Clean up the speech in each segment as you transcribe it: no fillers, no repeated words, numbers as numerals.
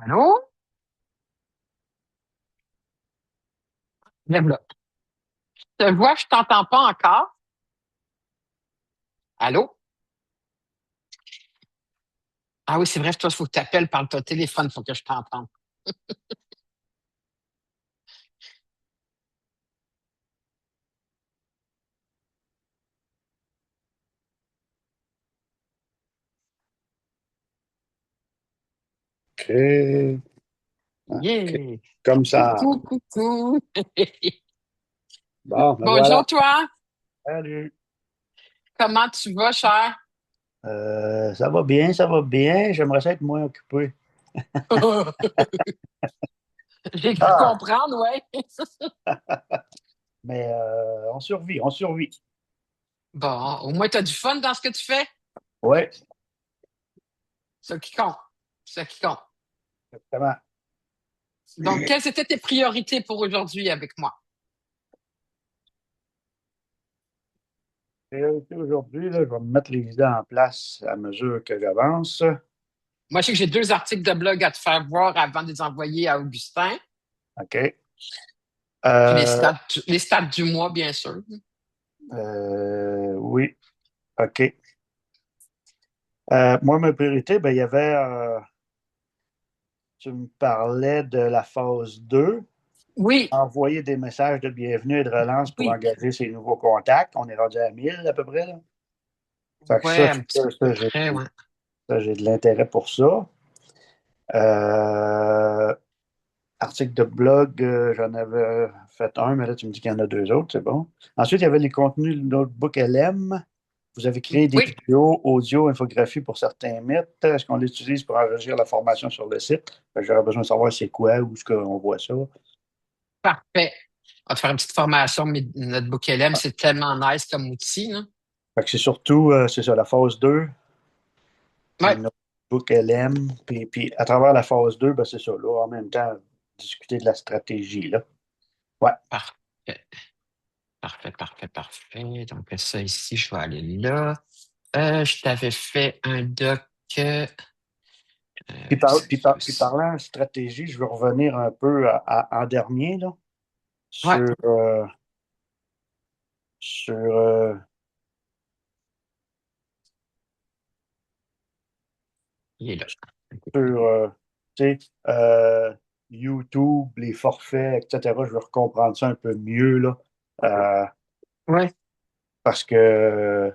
Allô? Lève-la. Je te vois, je t'entends pas encore. Allô? Ah oui, c'est vrai, toi, il faut que tu appelles par ton téléphone, il faut que je t'entende. OK. OK. Yeah! Comme ça. Coucou, coucou. Bon, ben Bonjour, voilà. toi. Salut. Comment tu vas, cher? Ça va bien, ça va bien. J'aimerais ça être moins occupé. J'ai cru Ah, comprendre, ouais. mais on survit, on survit. Bon, au moins, tu as du fun dans ce que tu fais. Oui, C'est ça qui compte. C'est ça qui compte. exactement. Donc, quelles étaient tes priorités pour aujourd'hui avec moi? Priorité aujourd'hui, là, je vais me mettre les idées en place à mesure que j'avance. Moi, je sais que j'ai deux articles de blog à te faire voir avant de les envoyer à Augustin. OK. Puis Euh, les stats du mois, bien sûr. oui, OK. Moi, ma priorité, ben, il y avait, tu me parlais de la phase 2. Oui, Envoyer des messages de bienvenue et de relance pour oui. engager ses nouveaux contacts. On est rendu à 1000 à peu près, là. Fait que Ouais, un petit peu près, ouais. ça, j'ai de l'intérêt pour ça. Euh, Article de blog, j'en avais fait un, mais là, tu me dis qu'il y en a deux autres, c'est bon. Ensuite, il y avait les contenus de Notebook LM. Vous avez créé des Oui, vidéos, audio, infographies pour certains mythes. Est-ce qu'on l'utilise pour enrichir la formation sur le site? J'aurais besoin de savoir c'est quoi, où est-ce qu'on voit ça. parfait. On va te faire une petite formation, mais notre book LM, c'est tellement nice comme outil, là. Fait que c'est surtout, c'est ça, la phase 2. Ouais, Puis Notebook LM. Puis à travers la phase 2, ben c'est ça, là, en même temps, discuter de la stratégie, là. Ouais. parfait. Parfait, parfait, parfait. Donc, ça ici, je vais aller là. Je t'avais fait un doc. Puis parlant de stratégie, je veux revenir un peu en dernier, là, Ouais, sur, sur, il est là. sur tu sais, YouTube, les forfaits, etc. Je veux recomprendre ça un peu mieux, là. Euh, Ouais. Parce que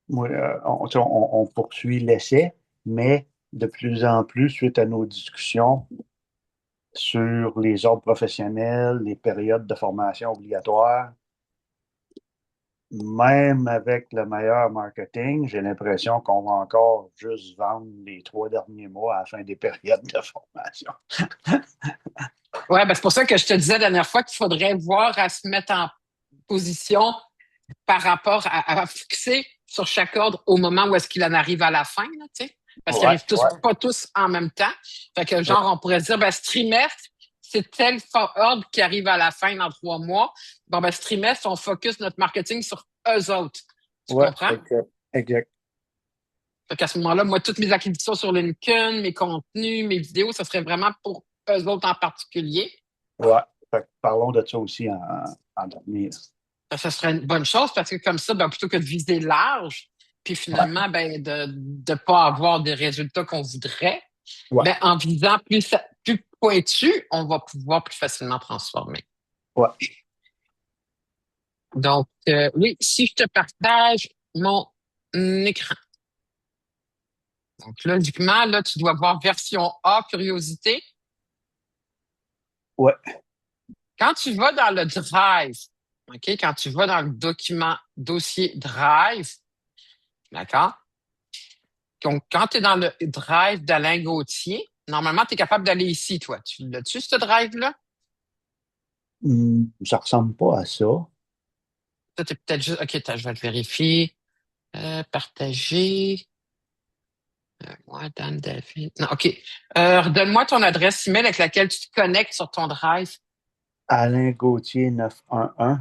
moi, tu sais, on poursuit l'essai, mais de plus en plus, suite à nos discussions sur les ordres professionnels, les périodes de formation obligatoires, même avec le meilleur marketing, j'ai l'impression qu'on va encore juste vendre les 3 derniers mois à la fin des périodes de formation. Ouais, ben c'est pour ça que je te disais la dernière fois qu'il faudrait voir à se mettre en position par rapport à fixer sur chaque ordre au moment où est-ce qu'il en arrive à la fin, là, tu sais. Parce qu'ils Ouais, arrivent tous, ouais, pas tous en même temps. Fait que, ouais, genre, on pourrait se dire, ben, ce trimestre, c'est tel ordre qui arrive à la fin dans 3 mois. Bon, ben, ce trimestre, on focus notre marketing sur eux autres. Tu ouais, comprends? exact, exact. Fait qu'à ce moment-là, moi, toutes mes acquisitions sur LinkedIn, mes contenus, mes vidéos, ça serait vraiment pour eux autres en particulier. Ouais. Fait que parlons de ça aussi en dernier. Ça serait une bonne chose parce que comme ça, ben, plutôt que de viser large, puis Ouais, finalement, ben, de pas avoir des résultats qu'on voudrait, ouais, ben, en visant plus pointu, on va pouvoir plus facilement transformer. ouais. Donc, oui, si je te partage mon écran. Donc, logiquement, là, tu dois voir version A, curiosité. Ouais. Quand tu vas dans le Drive, OK, quand tu vas dans le document dossier Drive, d'accord? Donc, quand tu es dans le drive d'Alain Gauthier, normalement, tu es capable d'aller ici, toi. Tu l'as-tu, ce drive-là? Ça ressemble pas à ça. Ça, t'es peut-être juste. OK, attends, je vais le vérifier. Partager. Moi, Dan David. Non, OK. Redonne-moi ton adresse email avec laquelle tu te connectes sur ton drive. Alain Gauthier 911. Ah,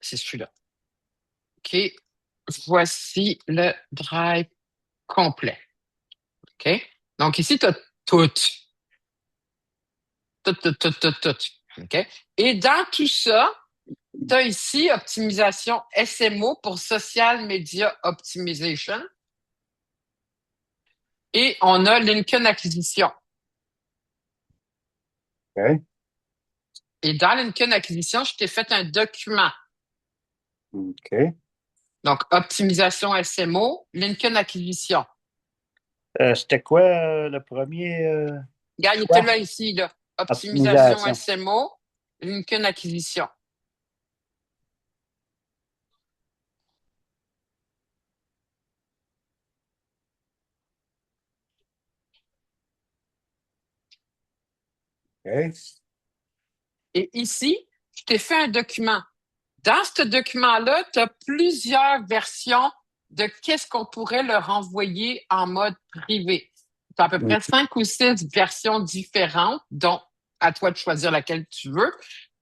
c'est celui-là. OK. Voici le drive complet. OK? Donc ici, tu as tout. Tout, tout, tout, tout, tout. OK? Et dans tout ça, tu as ici optimisation SMO pour Social Media Optimization. Et on a Lincoln Acquisition. OK. Et dans Lincoln Acquisition, je t'ai fait un document. OK. Donc, optimisation SMO, Lincoln Acquisition. C'était quoi le premier Regarde, il était choix? là ici, là. Optimisation Optimisation. SMO, Lincoln Acquisition. OK. Et ici, je t'ai fait un document. Dans ce document-là, tu as plusieurs versions de qu'est-ce qu'on pourrait leur envoyer en mode privé. Tu as à peu Mm. près 5 ou 6 versions différentes, dont à toi de choisir laquelle tu veux,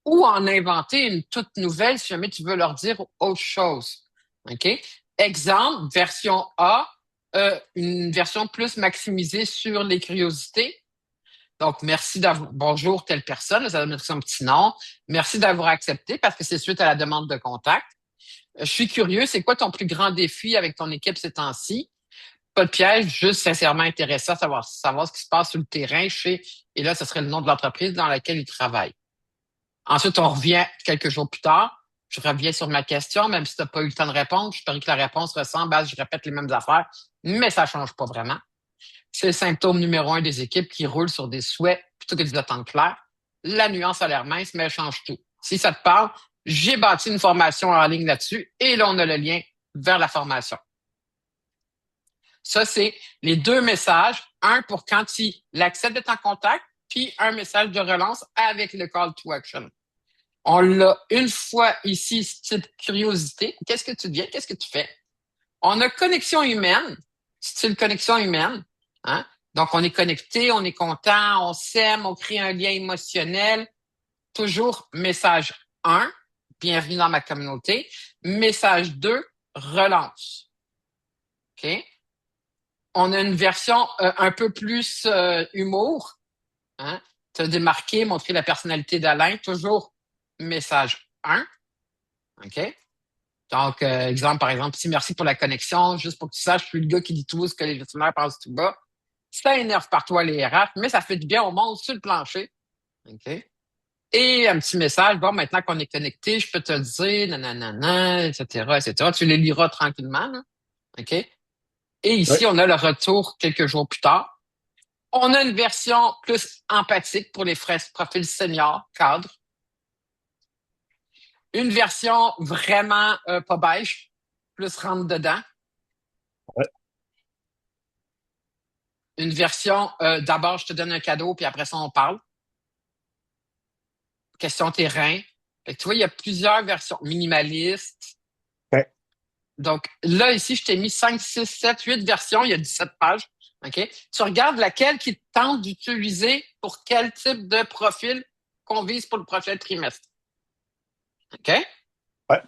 ou en inventer une toute nouvelle si jamais tu veux leur dire autre chose. OK? Exemple, version A, une version plus maximisée sur les curiosités. Donc, merci d'avoir, bonjour telle personne, ça donne son petit nom. Merci d'avoir accepté parce que c'est suite à la demande de contact. Je suis curieux, c'est quoi ton plus grand défi avec ton équipe ces temps-ci? Pas de piège, juste sincèrement intéressé à savoir ce qui se passe sur le terrain chez, et là, ce serait le nom de l'entreprise dans laquelle il travaille. Ensuite, on revient quelques jours plus tard. Je reviens sur ma question, même si tu n'as pas eu le temps de répondre. Je parie que la réponse ressemble à je répète les mêmes affaires, mais ça change pas vraiment. C'est le symptôme numéro 1 des équipes qui roulent sur des souhaits plutôt que des attentes claires. La nuance a l'air mince, mais elle change tout. Si ça te parle, j'ai bâti une formation en ligne là-dessus et là, on a le lien vers la formation. Ça, c'est les 2 messages. Un pour quand il accepte d'être en contact, puis un message de relance avec le call to action. On l'a une fois ici, style curiosité. Qu'est-ce que tu deviens? Qu'est-ce que tu fais? On a connexion humaine, style connexion humaine. Hein? Donc, on est connecté, on est content, on s'aime, on crée un lien émotionnel. Toujours message 1, bienvenue dans ma communauté. Message 2, relance. OK? On a une version un peu plus humour. Hein? Te démarquer, montrer la personnalité d'Alain. Toujours message 1. OK? Donc, exemple, par exemple, si merci pour la connexion, juste pour que tu saches, je suis le gars qui dit tout ce que les gestionnaires pensent tout bas. Ça énerve par toi les RH, mais ça fait du bien au monde sur le plancher. OK? Et un petit message, bon, maintenant qu'on est connecté, je peux te le dire, nanana, etc., etc. Tu les liras tranquillement, là. OK? Et Oui. ici, on a le retour quelques jours plus tard. On a une version plus empathique pour les profils seniors, cadres. Une version vraiment pas beige, plus rentre dedans. Ouais. Une version, d'abord, je te donne un cadeau, puis après ça, on parle. Question terrain. Fait que tu vois, il y a plusieurs versions minimalistes. OK. Donc là, ici, je t'ai mis 5, 6, 7, 8 versions. Il y a 17 pages. OK? Tu regardes laquelle qui te tente d'utiliser pour quel type de profil qu'on vise pour le prochain trimestre. OK? Ouais.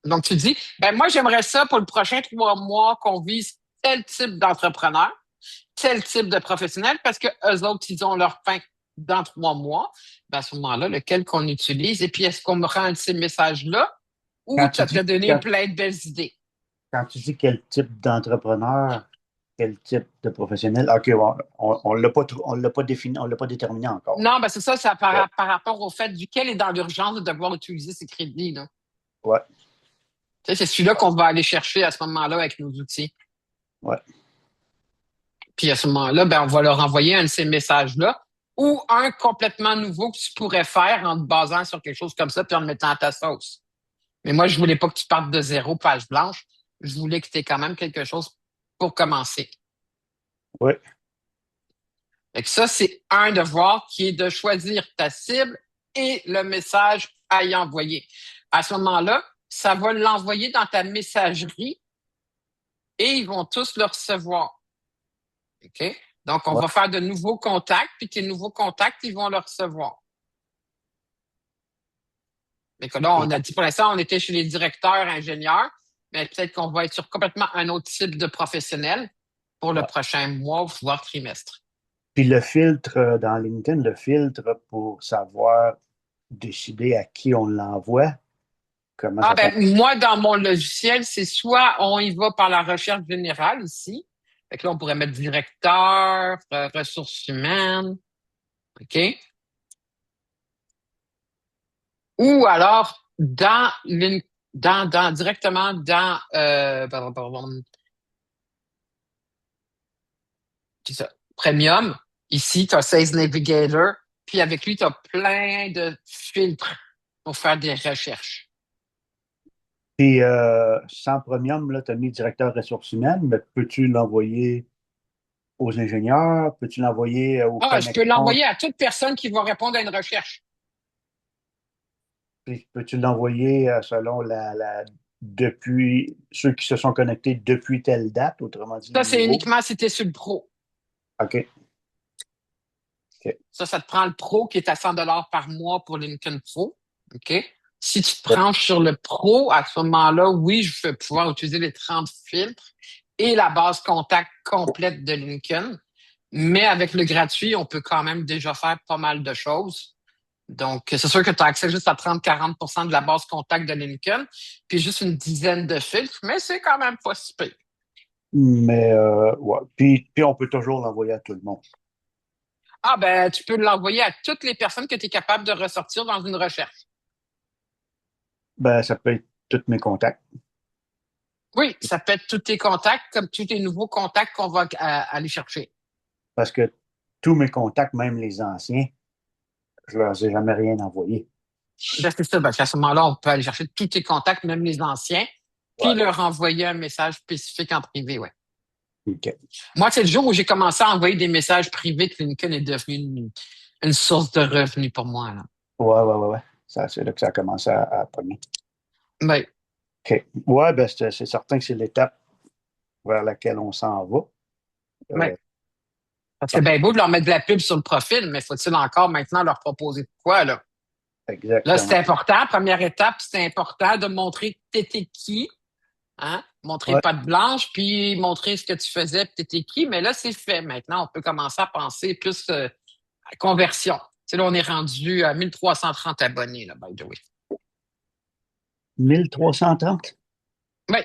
Donc, tu dis, ben moi, j'aimerais ça pour le prochain 3 mois qu'on vise tel type d'entrepreneur, tel type de professionnel, parce que eux autres, ils ont leur fin dans 3 mois. Ben, à ce moment-là, lequel qu'on utilise, et puis est-ce qu'on me rend ces messages-là ou Quand tu tu as te dis, donné quand, plein de belles idées? quand tu dis quel type d'entrepreneur, quel type de professionnel, OK, on l'a pas, on l'a pas défini, on l'a pas déterminé encore. Non, ben c'est ça, ça Ouais. par rapport au fait duquel est dans l'urgence de devoir utiliser ces crédits, là. Ouais. Tu sais, c'est celui-là qu'on va aller chercher à ce moment-là avec nos outils. Ouais. Puis à ce moment-là, ben, on va leur envoyer un de ces messages-là ou un complètement nouveau que tu pourrais faire en te basant sur quelque chose comme ça puis en le mettant à ta sauce. Mais moi, je voulais pas que tu partes de zéro page blanche. Je voulais que tu aies quand même quelque chose pour commencer. Ouais. Fait que ça, c'est un devoir qui est de choisir ta cible et le message à y envoyer. À ce moment-là, ça va l'envoyer dans ta messagerie et ils vont tous le recevoir. OK? Donc, on Ouais. va faire de nouveaux contacts, puis tes nouveaux contacts, ils vont le recevoir. Mais que là, on a dit pour l'instant, on était chez les directeurs, ingénieurs, mais peut-être qu'on va être sur complètement un autre type de professionnel. pour le Ouais. prochain mois, voire trimestre. Puis le filtre dans LinkedIn, le filtre pour savoir décider à qui on l'envoie, comment Ah ça ben, fonctionne. moi, dans mon logiciel, c'est soit on y va par la recherche générale ici. Fait que là, on pourrait mettre directeur, ressources humaines, OK? Ou alors directement dans c'est ça, Premium. Ici, tu as Sales Navigator, puis avec lui, tu as plein de filtres pour faire des recherches. Puis sans premium, là, tu as mis directeur ressources humaines, mais peux-tu l'envoyer aux ingénieurs? Peux-tu l'envoyer aux Ah, je peux connexions? l'envoyer à toute personne qui va répondre à une recherche. Puis peux-tu l'envoyer selon depuis ceux qui se sont connectés depuis telle date, autrement dit Ça, les c'est nouveaux? uniquement si tu es sur le pro. OK. OK. Ça te prend le pro qui est à 100 $ par mois pour LinkedIn Pro. OK? Si tu te Yep. branches sur le pro, à ce moment-là, oui, je vais pouvoir utiliser les 30 filtres et la base contact complète de LinkedIn. Mais avec le gratuit, on peut quand même déjà faire pas mal de choses. Donc, c'est sûr que tu as accès juste à 30-40% de la base contact de LinkedIn, puis juste une dizaine de filtres, mais c'est quand même pas si pire. Mais ouais. Puis on peut toujours l'envoyer à tout le monde. Ah ben, tu peux l'envoyer à toutes les personnes que tu es capable de ressortir dans une recherche. Ben, ça peut être tous mes contacts. Oui, ça peut être tous tes contacts, comme tous tes nouveaux contacts qu'on va aller chercher. Parce que tous mes contacts, même les anciens, je leur ai jamais rien envoyé. Ben, c'est ça, parce qu'à ce moment-là, on peut aller chercher tous tes contacts, même les anciens, puis Ouais. leur envoyer un message spécifique en privé, ouais. OK. Moi, c'est le jour où j'ai commencé à envoyer des messages privés que LinkedIn est devenu une source de revenus pour moi, là. Ouais. Ça, c'est là que ça a commencé à pogner. Ben, OK. Ouais, ben, c'est certain que c'est l'étape vers laquelle on s'en va. ben, Euh, parce que ben beau de leur mettre de la pub sur le profil, mais faut-il encore maintenant leur proposer de quoi, là? Là, c'est exactement. important. Première étape, c'est important de montrer t'étais qui, hein? Montrer Ouais. pas de blanche, puis montrer ce que tu faisais, puis t'étais qui. Mais là, c'est fait. Maintenant, on peut commencer à penser plus à conversion. Tu sais, là, on est rendu à 1330 abonnés, là, by the way. 1330. Oui.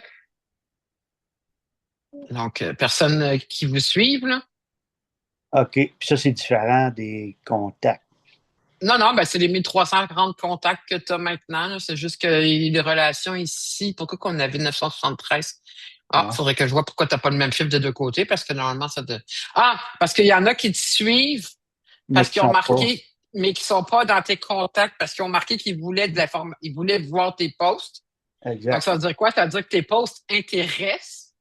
Donc, personne qui vous suive, là. OK. Puis ça, c'est différent des contacts. Non, non, ben c'est les 1340 contacts que tu as maintenant, là. C'est juste que les relations ici, pourquoi qu'on avait 973? Ah, Ouais. faudrait que je vois pourquoi tu n'as pas le même chiffre des deux côtés, parce que normalement, ça te... Ah, parce qu'il y en a qui te suivent, Mais parce qui qu'ils ont sont pas. marqué, mais qui sont pas dans tes contacts, parce qu'ils ont marqué qu'ils voulaient ils voulaient voir tes posts. Donc, Exact. ça veut dire quoi? Ça veut dire que tes posts intéressent,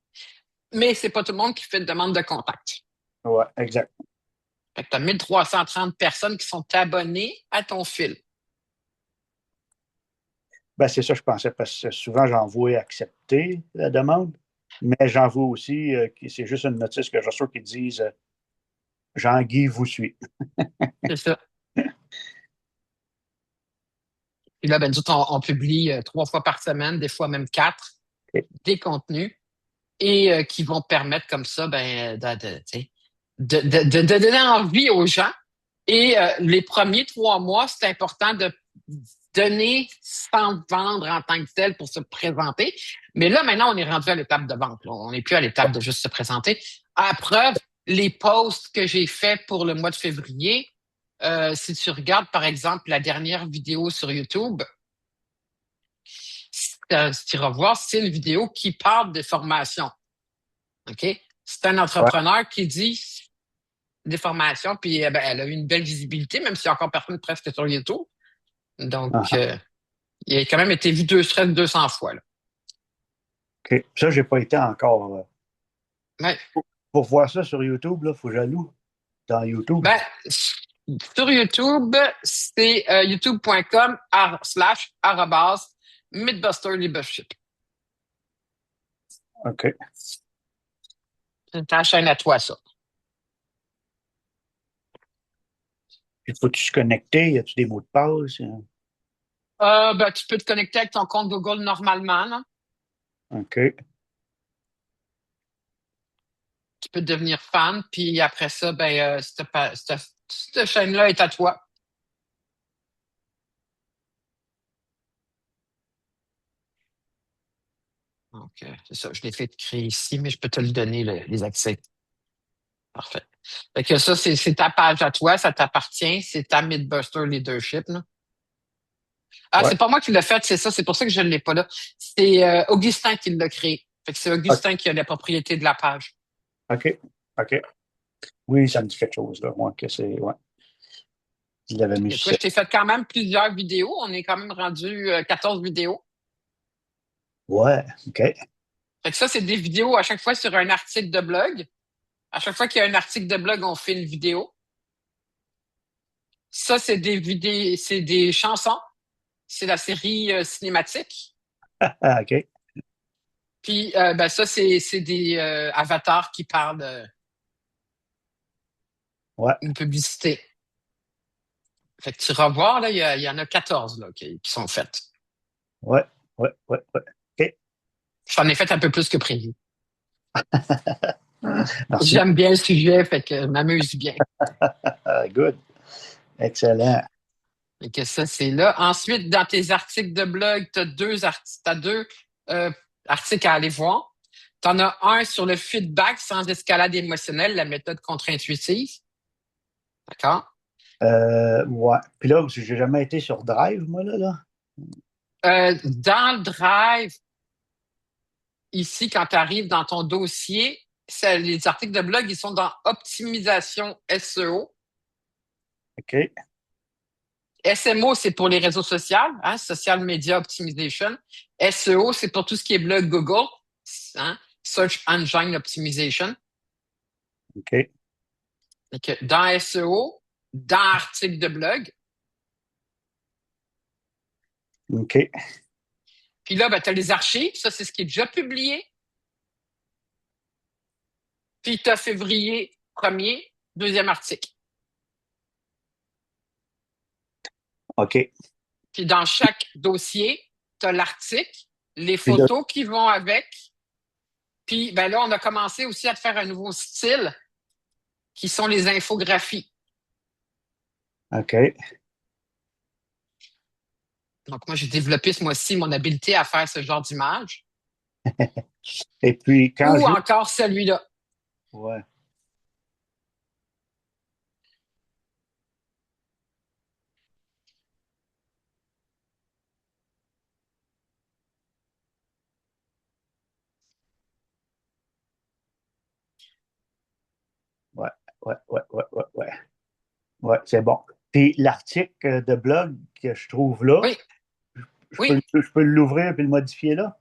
mais c'est pas tout le monde qui fait de demande de contact. Ouais, exact. Fait que tu as 1330 personnes qui sont abonnées à ton fil. Ben, c'est ça, je pensais, parce que souvent, j'envoie accepter la demande, mais j'envoie aussi, que c'est juste une notice que je reçois qui disent Jean-Guy vous suit. C'est ça. Puis là, ben, nous autres, on publie 3 fois par semaine, des fois même 4, OK. des contenus et qui vont permettre comme ça ben, tu sais, de donner envie aux gens. Et les premiers 3 mois, c'est important de donner sans vendre en tant que tel pour se présenter. Mais là, maintenant, on est rendu à l'étape de vente, là. On n'est plus à l'étape de juste se présenter. À preuve, les posts que j'ai faits pour le mois de février, si tu regardes, par exemple, la dernière vidéo sur YouTube, si tu revois, c'est une vidéo qui parle des formations. OK? C'est un Ouais. entrepreneur qui dit des formations, puis ben, elle a eu une belle visibilité, même s'il y a encore personne presque sur YouTube. Donc, Ah, ah. il a quand même été vu 200 fois, là. OK. Ça, j'ai pas été encore. Ouais. Pour voir ça sur YouTube, il faut que j'alloue dans YouTube. Ben, sur YouTube, c'est youtube.com / Mythbuster Leadership. OK. C'est ta chaîne à toi, ça. Puis, faut-tu se connecter? Y a-tu des mots de passe? Ben, tu peux te connecter avec ton compte Google normalement, là. OK. tu peux devenir fan, puis après ça, ben, cette chaîne-là est à toi. Donc, c'est ça, je l'ai fait créer ici, mais je peux te le donner, les accès. Parfait. Fait que ça, c'est ta page à toi, ça t'appartient, c'est ta Mythbuster Leadership, là. Ah, Ouais. c'est pas moi qui l'ai fait, c'est ça, c'est pour ça que je ne l'ai pas là. C'est Augustin qui l'a créé. Fait que c'est OK. Augustin qui a la propriété de la page. OK. OK. Oui, ça me dit quelque chose, là. Ouais, que c'est. Ouais. Il l'avait mis Et toi, ici. je t'ai fait quand même plusieurs vidéos. On est quand même rendu 14 vidéos. Ouais. OK. Fait que ça, c'est des vidéos à chaque fois sur un article de blog. À chaque fois qu'il y a un article de blog, on fait une vidéo. Ça, c'est des vidéos, c'est des chansons. C'est la série cinématique. Ah, OK. Puis, ben ça, c'est des avatars qui parlent Ouais. une publicité. Fait que tu vas voir, là, il y en a 14 là, qui sont faites. Ouais. Ouais. Ouais. Ouais. OK. J'en ai fait un peu plus que prévu. Merci. J'aime bien le sujet, fait que je m'amuse bien. Good. Excellent. Fait que ça, c'est là. Ensuite, dans tes articles de blog, t'as deux euh, articles à aller voir. T'en as un sur le feedback sans escalade émotionnelle, la méthode contre-intuitive. D'accord? Ouais. Puis là, j'ai jamais été sur Drive, moi, là. Dans le Drive, ici, quand tu arrives dans ton dossier, les articles de blog, ils sont dans optimisation SEO. OK. SMO, c'est pour les réseaux sociaux, hein, Social Media Optimization. SEO, c'est pour tout ce qui est blog Google, hein, Search Engine Optimization. OK. Fait que dans SEO, dans article de blog, OK. puis là, ben, tu as les archives, ça, c'est ce qui est déjà publié. Puis tu as février 1er, deuxième article. OK. Puis dans chaque dossier, tu as l'article, les Puis là, photos qui vont avec. Puis ben là, on a commencé aussi à faire un nouveau style qui sont les infographies. OK. Donc, moi, j'ai développé ce mois-ci mon habileté à faire ce genre d'image. Et puis, quand Ou je. encore celui-là. Ouais. Ouais. Ouais. Ouais. Ouais. Ouais. Ouais. Ouais, c'est bon. Puis l'article de blog que je trouve là, Oui, oui, je peux l'ouvrir et le modifier là?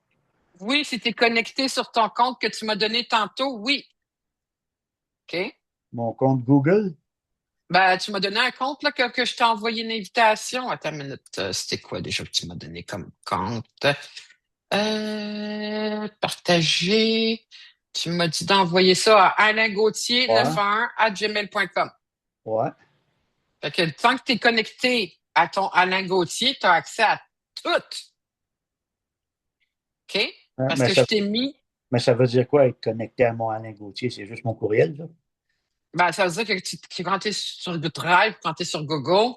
oui, si tu es connecté sur ton compte que tu m'as donné tantôt, oui. OK? Mon compte Google? Ben, tu m'as donné un compte là, que je t'ai envoyé une invitation. Attends une minute. C'était quoi déjà que tu m'as donné comme compte? Partager. Tu m'as dit d'envoyer ça à Ouais. alaingauthier911@gmail.com. Ouais. Fait que tant que tu es connecté à ton Alain Gauthier, tu as accès à tout. OK? Hein, Parce que je t'ai mis, mais ça veut dire quoi être connecté à mon Alain Gauthier? C'est juste mon courriel, là? ben, ça veut dire que quand tu es sur Drive, quand tu es sur Google,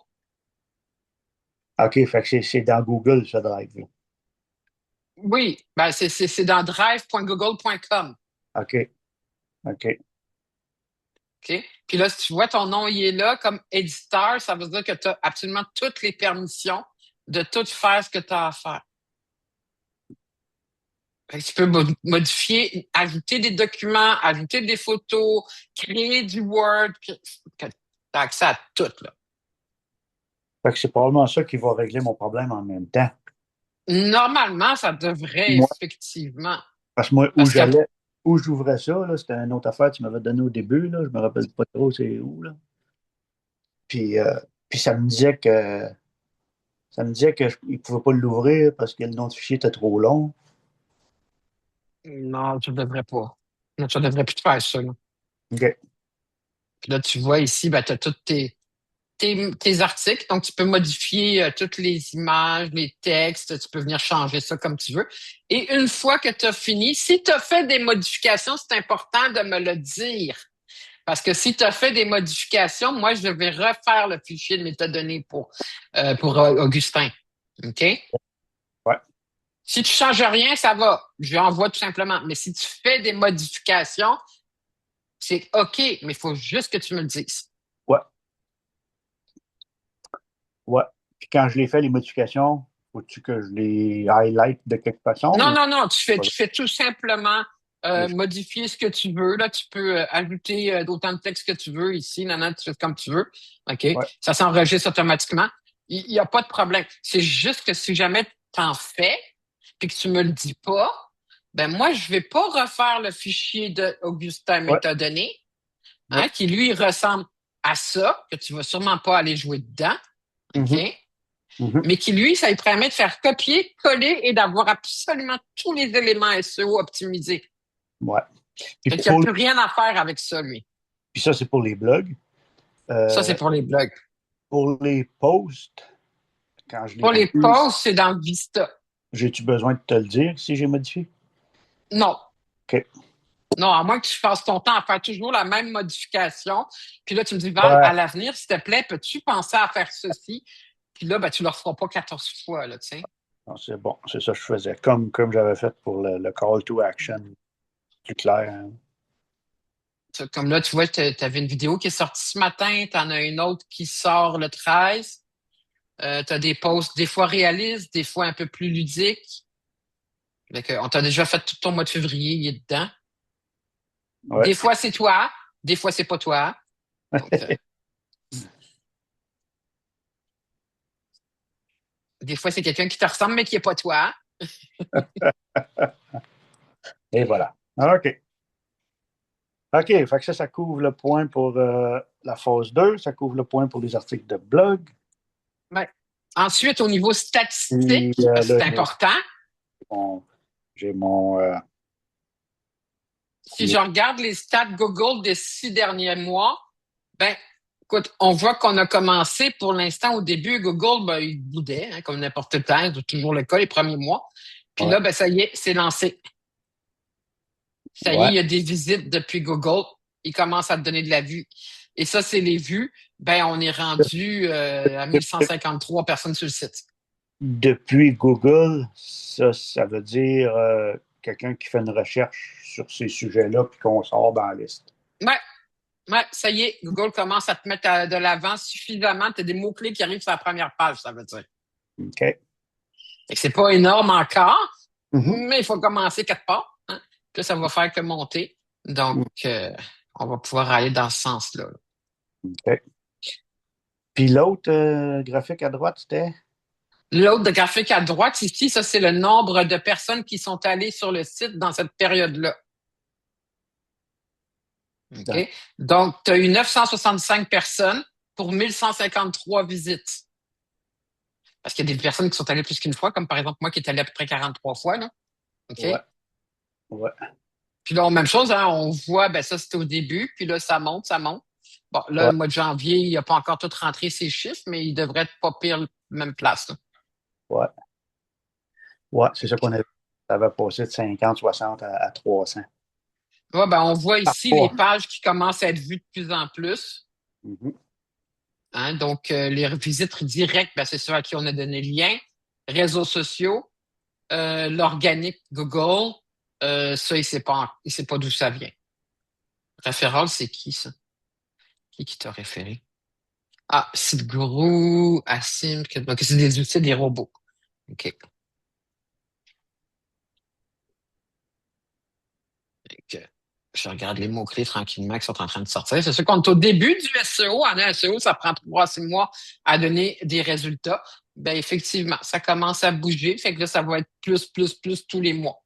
OK, fait que c'est dans Google, ce drive là. oui, ben, c'est dans drive.google.com. OK. OK. OK? Puis là, si tu vois ton nom, il est là comme éditeur, ça veut dire que tu as absolument toutes les permissions de tout faire ce que tu as à faire. Fait que tu peux modifier, ajouter des documents, ajouter des photos, créer du Word, puis tu as accès à tout, là. Fait que c'est probablement ça qui va régler mon problème en même temps. Normalement, ça devrait Moi, effectivement. parce que moi, où Parce que, j'allais, où j'ouvrais ça, là, c'était une autre affaire que tu m'avais donné au début, là. Je me rappelle pas trop c'est où, là. Puis, puis ça me disait qu'il ne pouvait pas l'ouvrir parce que le nom de fichier était trop long. non, tu ne devrais pas. Non, tu ne devrais plus te faire ça, là. OK. Puis là, tu vois ici, ben, tu as toutes tes articles. Donc, tu peux modifier toutes les images, les textes. Tu peux venir changer ça comme tu veux. Et une fois que tu as fini, si tu as fait des modifications, c'est important de me le dire. Parce que si tu as fait des modifications, moi, je vais refaire le fichier de métadonnées pour Augustin. OK? Ouais. Si tu changes rien, ça va. Je l'envoie tout simplement. Mais si tu fais des modifications, c'est OK, mais il faut juste que tu me le dises. Ouais. Ouais. Puis quand je les fais, les modifications, faut-tu que je les highlight de quelque façon Non, ou non, non, pas? tu fais tout simplement modifier ce que tu veux. Là, tu peux ajouter d'autant de texte que tu veux ici, non, tu fais comme tu veux. OK? Ouais. Ça s'enregistre automatiquement. Il n'y a pas de problème. C'est juste que si jamais tu en fais puis que tu me le dis pas, ben moi, je vais pas refaire le fichier de Augustin Ouais. métadonnées, Ouais. qui lui ressemble à ça, que tu vas sûrement pas aller jouer dedans. OK? Mhm. Mhm. Mais qui, lui, ça lui permet de faire copier, coller et d'avoir absolument tous les éléments SEO optimisés. Ouais. Puis, Fait qu'il n'y a plus rien à faire avec ça, lui. puis ça, c'est pour les blogs. Ça, c'est Euh, pour les blogs. pour les posts, quand je les Pour les remplis, posts, c'est dans Vista. j'ai-tu besoin de te le dire si j'ai modifié? Non. OK. Non, à moins que tu passes ton temps à faire toujours la même modification. Puis là, tu me dis, Val, Ouais. à l'avenir, s'il te plaît, peux-tu penser à faire ceci? Puis là, ben, tu ne le referas pas 14 fois, là, tu sais. Non, c'est bon. C'est ça que je faisais. Comme j'avais fait pour le call to action. Plus clair. Hein. Comme là, tu vois, tu avais une vidéo qui est sortie ce matin, tu en as une autre qui sort le 13. Tu as des posts des fois réalistes, des fois un peu plus ludiques. On t'a déjà fait tout ton mois de février, il est dedans. Ouais. Des fois, c'est toi, des fois, c'est pas toi. Donc, des fois, c'est quelqu'un qui te ressemble, mais qui est pas toi. Et voilà. OK. OK. Fait que ça couvre le point pour la phase 2. Ça couvre le point pour les articles de blog. Ouais. Ensuite, au niveau Puis statistique, parce que là, c'est important, mon, j'ai mon si je regarde les stats Google des 6 derniers mois, ben, écoute, on voit qu'on a commencé pour l'instant au début, Google, ben, il boudait, hein, comme n'importe temps, c'est toujours le cas les premiers mois. Puis ouais, là, ben, ça y est, c'est lancé. Ça y est, ouais. il y a des visites depuis Google. Ils commencent à te donner de la vue. Et ça, c'est les vues. Ben, on est rendu à 1153 personnes sur le site. Depuis Google, ça veut dire quelqu'un qui fait une recherche sur ces sujets-là puis qu'on sort dans la liste. Ouais, ouais, ça y est, Google commence à te mettre de l'avant suffisamment. Tu as des mots-clés qui arrivent sur la première page, ça veut dire. OK. Fait que c'est pas énorme encore, Mhm. mais il faut commencer quelque part. Hein. Puis ça va faire que monter. Donc, on va pouvoir aller dans ce sens-là. OK. Puis l'autre graphique à droite, c'était? L'autre de graphique à droite ici, ça, c'est le nombre de personnes qui sont allées sur le site dans cette période-là. OK? Donc, tu as eu 965 personnes pour 1153 visites. Parce qu'il y a des personnes qui sont allées plus qu'une fois, comme par exemple moi qui est allé à peu près 43 fois. Là. OK? Ouais, ouais, Puis là, même chose, hein, on voit, ben ça, c'était au début, puis là, ça monte, ça monte. Bon, là, ouais, le mois de janvier, il n'a pas encore tout rentré ses chiffres, mais il devrait être pas pire même place. Là. ouais. Ouais, c'est ça qu'on avait. Ça avait passé de 50, 60 à 300. Ouais, ben, on voit Par ici les mois. pages qui commencent à être vues de plus en plus. Mhm. Hein, donc, les visites directes, ben, c'est ceux à qui on a donné le lien. Réseaux sociaux, l'organique Google, ça, il sait pas d'où ça vient. Référence, c'est qui, ça? Qui t'a référé? Ah, SiteGuru, Asim, donc c'est des outils, des robots. OK. Donc, je regarde les mots-clés tranquillement qui sont en train de sortir. C'est sûr qu'on est au début du SEO. En SEO, ça prend 3 à 6 mois à donner des résultats. Ben, effectivement, ça commence à bouger. Fait que là, ça va être plus tous les mois.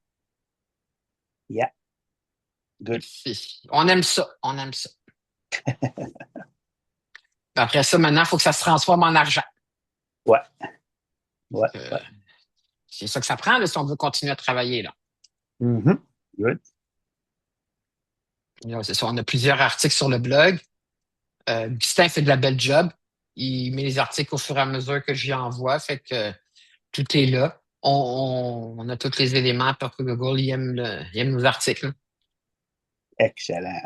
Yeah, good. On aime ça. On aime ça. Puis après ça, maintenant, il faut que ça se transforme en argent. Ouais, ouais, Euh, ouais. c'est ça que ça prend là, si on veut continuer à travailler. Là. Mhm. Good. Là, c'est ça, on a plusieurs articles sur le blog. Gustin fait de la belle job. il met les articles au fur et à mesure que j'y envoie. Fait que tout est là. On a tous les éléments pour que Google il aime nos articles. Excellent.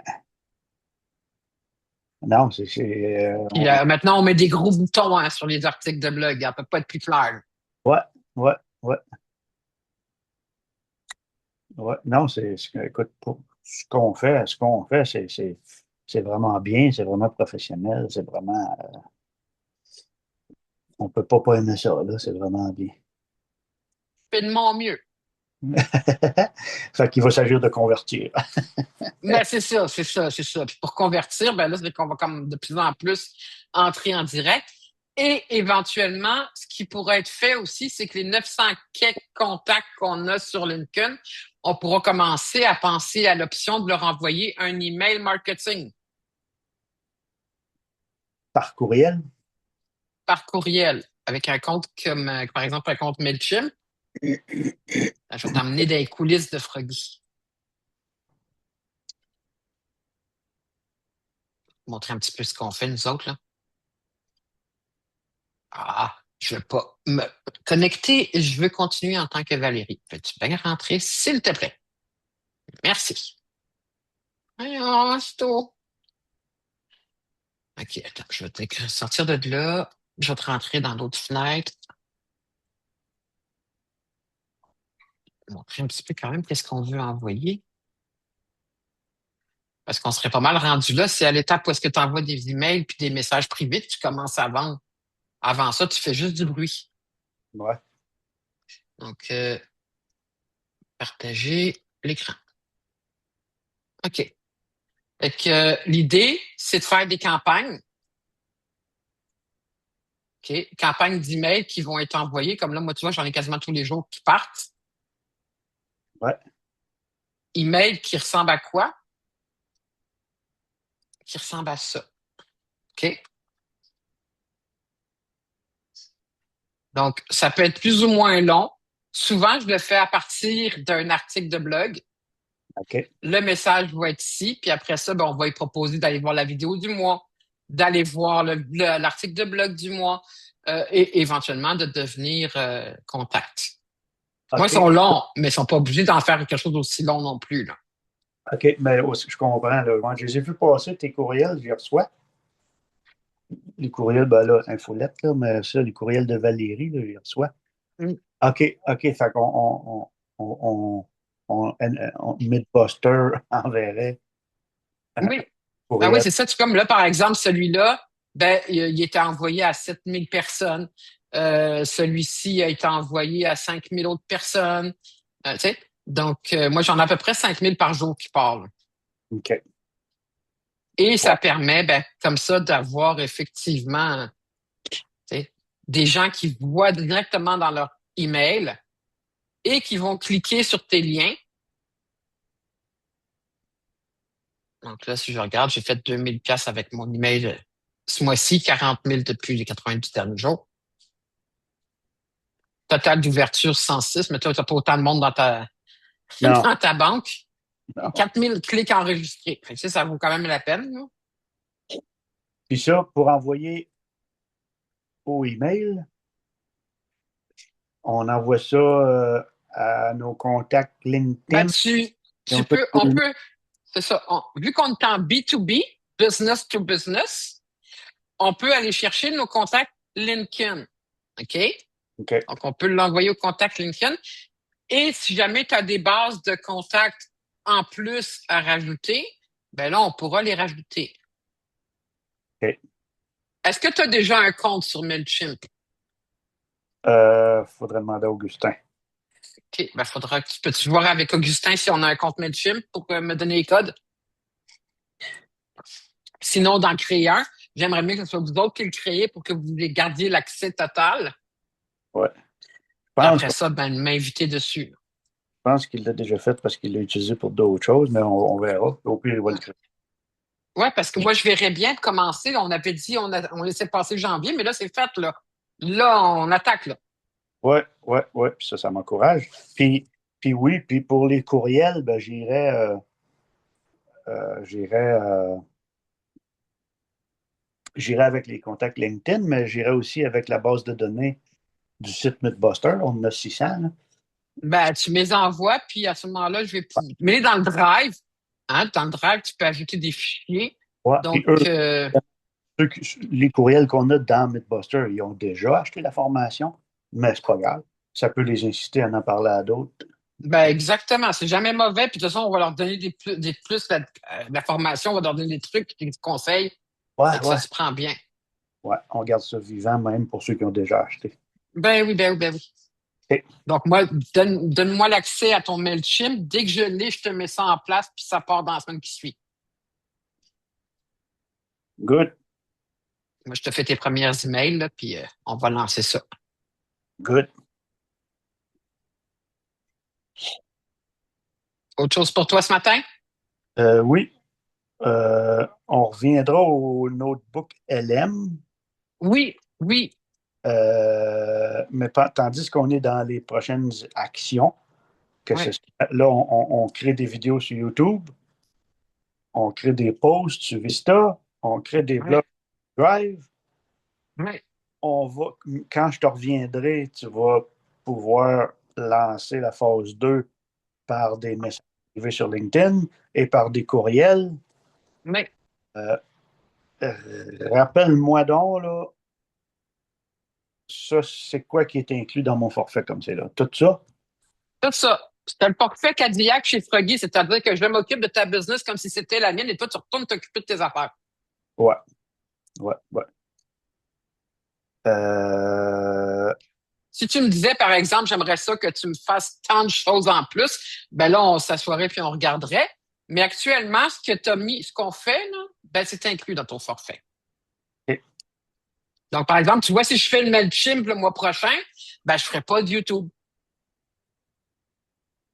Non, Puis maintenant, on met des gros boutons hein, sur les articles de blog. Ça peut pas être plus clair. ouais, ouais, ouais, ouais. Non, écoute, pour ce qu'on fait, c'est vraiment bien, c'est vraiment professionnel, c'est vraiment, on peut pas aimer ça, là, c'est vraiment bien. Fais de mon mieux. Fait qu'il va s'agir de convertir. Mais c'est ça, c'est ça, c'est ça. Puis pour convertir, ben là, c'est qu'on va comme de plus en plus entrer en direct. Et éventuellement, ce qui pourrait être fait aussi, c'est que les 900 quelques contacts qu'on a sur LinkedIn, on pourra commencer à penser à l'option de leur envoyer un email marketing Par courriel? par courriel avec un compte comme, par exemple, un compte MailChimp. Je vais t'emmener dans les coulisses de Froggy. Montrer un petit peu ce qu'on fait, nous autres, là. Ah, je veux pas me connecter. Je veux continuer en tant que Valérie. Peux-tu bien rentrer, s'il te plaît? Merci. Oh, c'est tout. OK, attends, je vais sortir de là. Je vais te rentrer dans d'autres fenêtres. Montrer un petit peu quand même qu'est-ce qu'on veut envoyer. Parce qu'on serait pas mal rendu là. C'est à l'étape où est-ce que tu envoies des emails puis des messages privés que tu commences à vendre. Avant ça, tu fais juste du bruit. Ouais. Donc, partager l'écran. OK. Fait que l'idée, c'est de faire des campagnes. OK. Campagnes d'emails qui vont être envoyées. Comme là, moi, tu vois, j'en ai quasiment tous les jours qui partent. Ouais. Email qui ressemble à quoi? Qui ressemble à ça. OK? Donc, ça peut être plus ou moins long. Souvent, je le fais à partir d'un article de blog. OK. Le message va être ici, puis après ça, ben, on va y proposer d'aller voir la vidéo du mois, d'aller voir l'article de blog du mois et éventuellement de devenir contact. Moi, ils OK. sont longs, mais ils sont pas obligés d'en faire quelque chose d'aussi long non plus, là. OK. Mais je comprends, là. Moi, je les ai vus passer, tes courriels, je les reçois. Les courriels, ben là, infolette, là, mais ça, les courriels de Valérie, là, je les reçois. Mm. OK, OK. Fait qu'on Midbuster enverrait un Oui. Ben oui, courriel. c'est ça. Comme là, par exemple, celui-là, ben, il était envoyé à 7000 personnes. Celui-ci a été envoyé à 5000 autres personnes. Tu sais? Donc, moi, j'en ai à peu près 5000 par jour qui parlent. OK. Et Ouais. ça permet, ben, comme ça, d'avoir effectivement, tu sais, des gens qui voient directement dans leur email et qui vont cliquer sur tes liens. Donc là, si je regarde, j'ai fait 2000 pièces avec mon email ce mois-ci, 40 000 depuis les 90 derniers jours. Total d'ouverture 106, mais toi, tu n'as pas autant de monde dans ta, Non, dans ta banque. non. 4000 clics enregistrés. Fait que ça vaut quand même la peine, là. Puis ça, pour envoyer au email, on envoie ça à nos contacts Ben, LinkedIn. Ils ont tous on le peut, c'est ça. Vu qu'on est en B2B, business to business, on peut aller chercher nos contacts LinkedIn. OK? OK. Donc, on peut l'envoyer au contact LinkedIn. Et si jamais tu as des bases de contacts en plus à rajouter, ben là, on pourra les rajouter. OK. Est-ce que tu as déjà un compte sur MailChimp? Faudrait demander à Augustin. OK. Ben, faudra que peux-tu voir avec Augustin si on a un compte MailChimp pour me donner les codes? Sinon, d'en créer un. J'aimerais mieux que ce soit vous autres qui le créez pour que vous gardiez l'accès total. Ouais. Puis Je après ça, ben, m'inviter dessus. pense qu'il l'a déjà fait parce qu'il l'a utilisé pour d'autres choses, mais on verra. Au pire, il va le créer. Ouais, parce que moi, je verrais bien de commencer. On avait dit, on laissait passer janvier, mais là, c'est fait, là. Là, on attaque, là. Ouais, ouais, ouais. Puis ça m'encourage. Puis oui, puis pour les courriels, ben, j'irai j'irai avec les contacts LinkedIn, mais j'irai aussi avec la base de données du site Mythbuster. On en a 600, là. Ben, tu me les envoies, puis à ce moment-là, je vais mais dans le Drive. Hein, dans le Drive, tu peux ajouter des fichiers. Ouais. Puis Donc, eux, les courriels qu'on a dans Mythbuster, ils ont déjà acheté la formation, mais c'est pas grave. Ça peut les inciter à en parler à d'autres. ben exactement. C'est jamais mauvais. Puis de toute façon, on va leur donner des plus la formation, on va leur donner des trucs, des conseils. Ouais, Fait que ça ouais, se prend bien. ouais. On garde ça vivant même pour ceux qui ont déjà acheté. Ben oui, ben oui, ben oui. OK. Donc, moi, donne-moi l'accès à ton MailChimp. Dès que je l'ai, je te mets ça en place, puis ça part dans la semaine qui suit. Good, Moi, je te fais tes premières emails, là, puis on va lancer ça. good. Autre chose pour toi ce matin? Oui, on reviendra au notebook LM, Oui, oui. mais tandis qu'on est dans les prochaines actions, que Oui, là, on crée des vidéos sur YouTube, on crée des posts sur Vista, on crée des oui, blogs Drive. oui. On va, quand je te reviendrai, tu vas pouvoir lancer la phase 2 par des messages privés sur LinkedIn et par des courriels. Oui. Euh, Rappelle-moi donc, là, ça, c'est quoi qui est inclus dans mon forfait comme c'est là? Tout ça? Tout ça. C'est le forfait Cadillac chez Froggy, c'est-à-dire que je m'occupe de ta business comme si c'était la mienne et toi, tu retournes t'occuper de tes affaires. Ouais, ouais, ouais. Euh, Si tu me disais, par exemple, j'aimerais ça que tu me fasses tant de choses en plus, ben là, on s'assoirait puis on regarderait. Mais actuellement, ce que tu as mis, ce qu'on fait, là, ben, c'est inclus dans ton forfait. ok, Donc, par exemple, tu vois, si je fais le MailChimp le mois prochain, ben, je ferai pas de YouTube.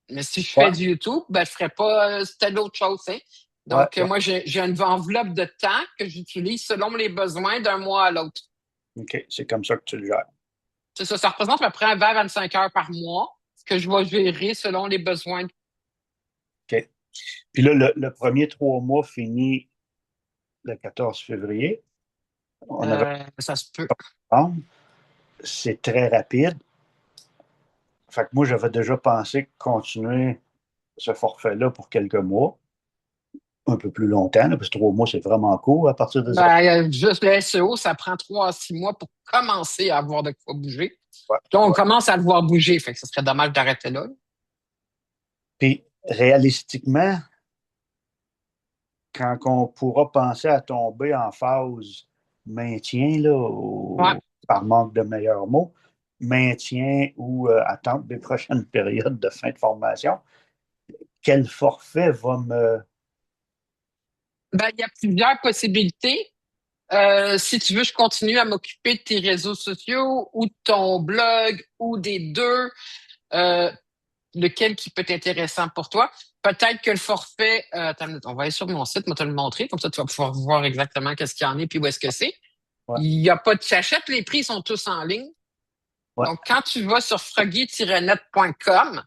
Mais si je ouais, fais du YouTube, ben, je ferai pas telle autre chose, hein. ouais, Donc, ouais. moi, j'ai une enveloppe de temps que j'utilise selon les besoins d'un mois à l'autre. OK, c'est comme ça que tu le gères. C'est ça, ça représente à peu près 20-25 heures par mois que je vais gérer selon les besoins. OK. Puis là, le premier 3 mois finit le 14 février. On avait Ça se peut. c'est très rapide. Fait que moi, j'avais déjà pensé continuer ce forfait-là pour quelques mois, un peu plus longtemps, là, parce que 3 mois, c'est vraiment court à partir de zéro. Ben, juste le SEO, ça prend 3 à 6 mois pour commencer à avoir de quoi bouger. Ouais, Là, on ouais. commence à le voir bouger, fait que ce serait dommage d'arrêter là. Puis, réalistiquement, quand on pourra penser à tomber en phase maintien, là, Ouais. par manque de meilleurs mots, maintien ou attente des prochaines périodes de fin de formation, quel forfait va me... Ben, il y a plusieurs possibilités. Si tu veux, je continue à m'occuper de tes réseaux sociaux ou de ton blog ou des deux. Euh, Lequel qui peut être intéressant pour toi. Peut-être que le forfait, attends une minute, on va aller sur mon site, moi te le montrer, comme ça tu vas pouvoir voir exactement qu'est-ce qu'il y en est puis où est-ce que c'est. Ouais, Il n'y a pas de chachette, les prix sont tous en ligne. ouais, Donc, quand tu vas sur froggy-net.com,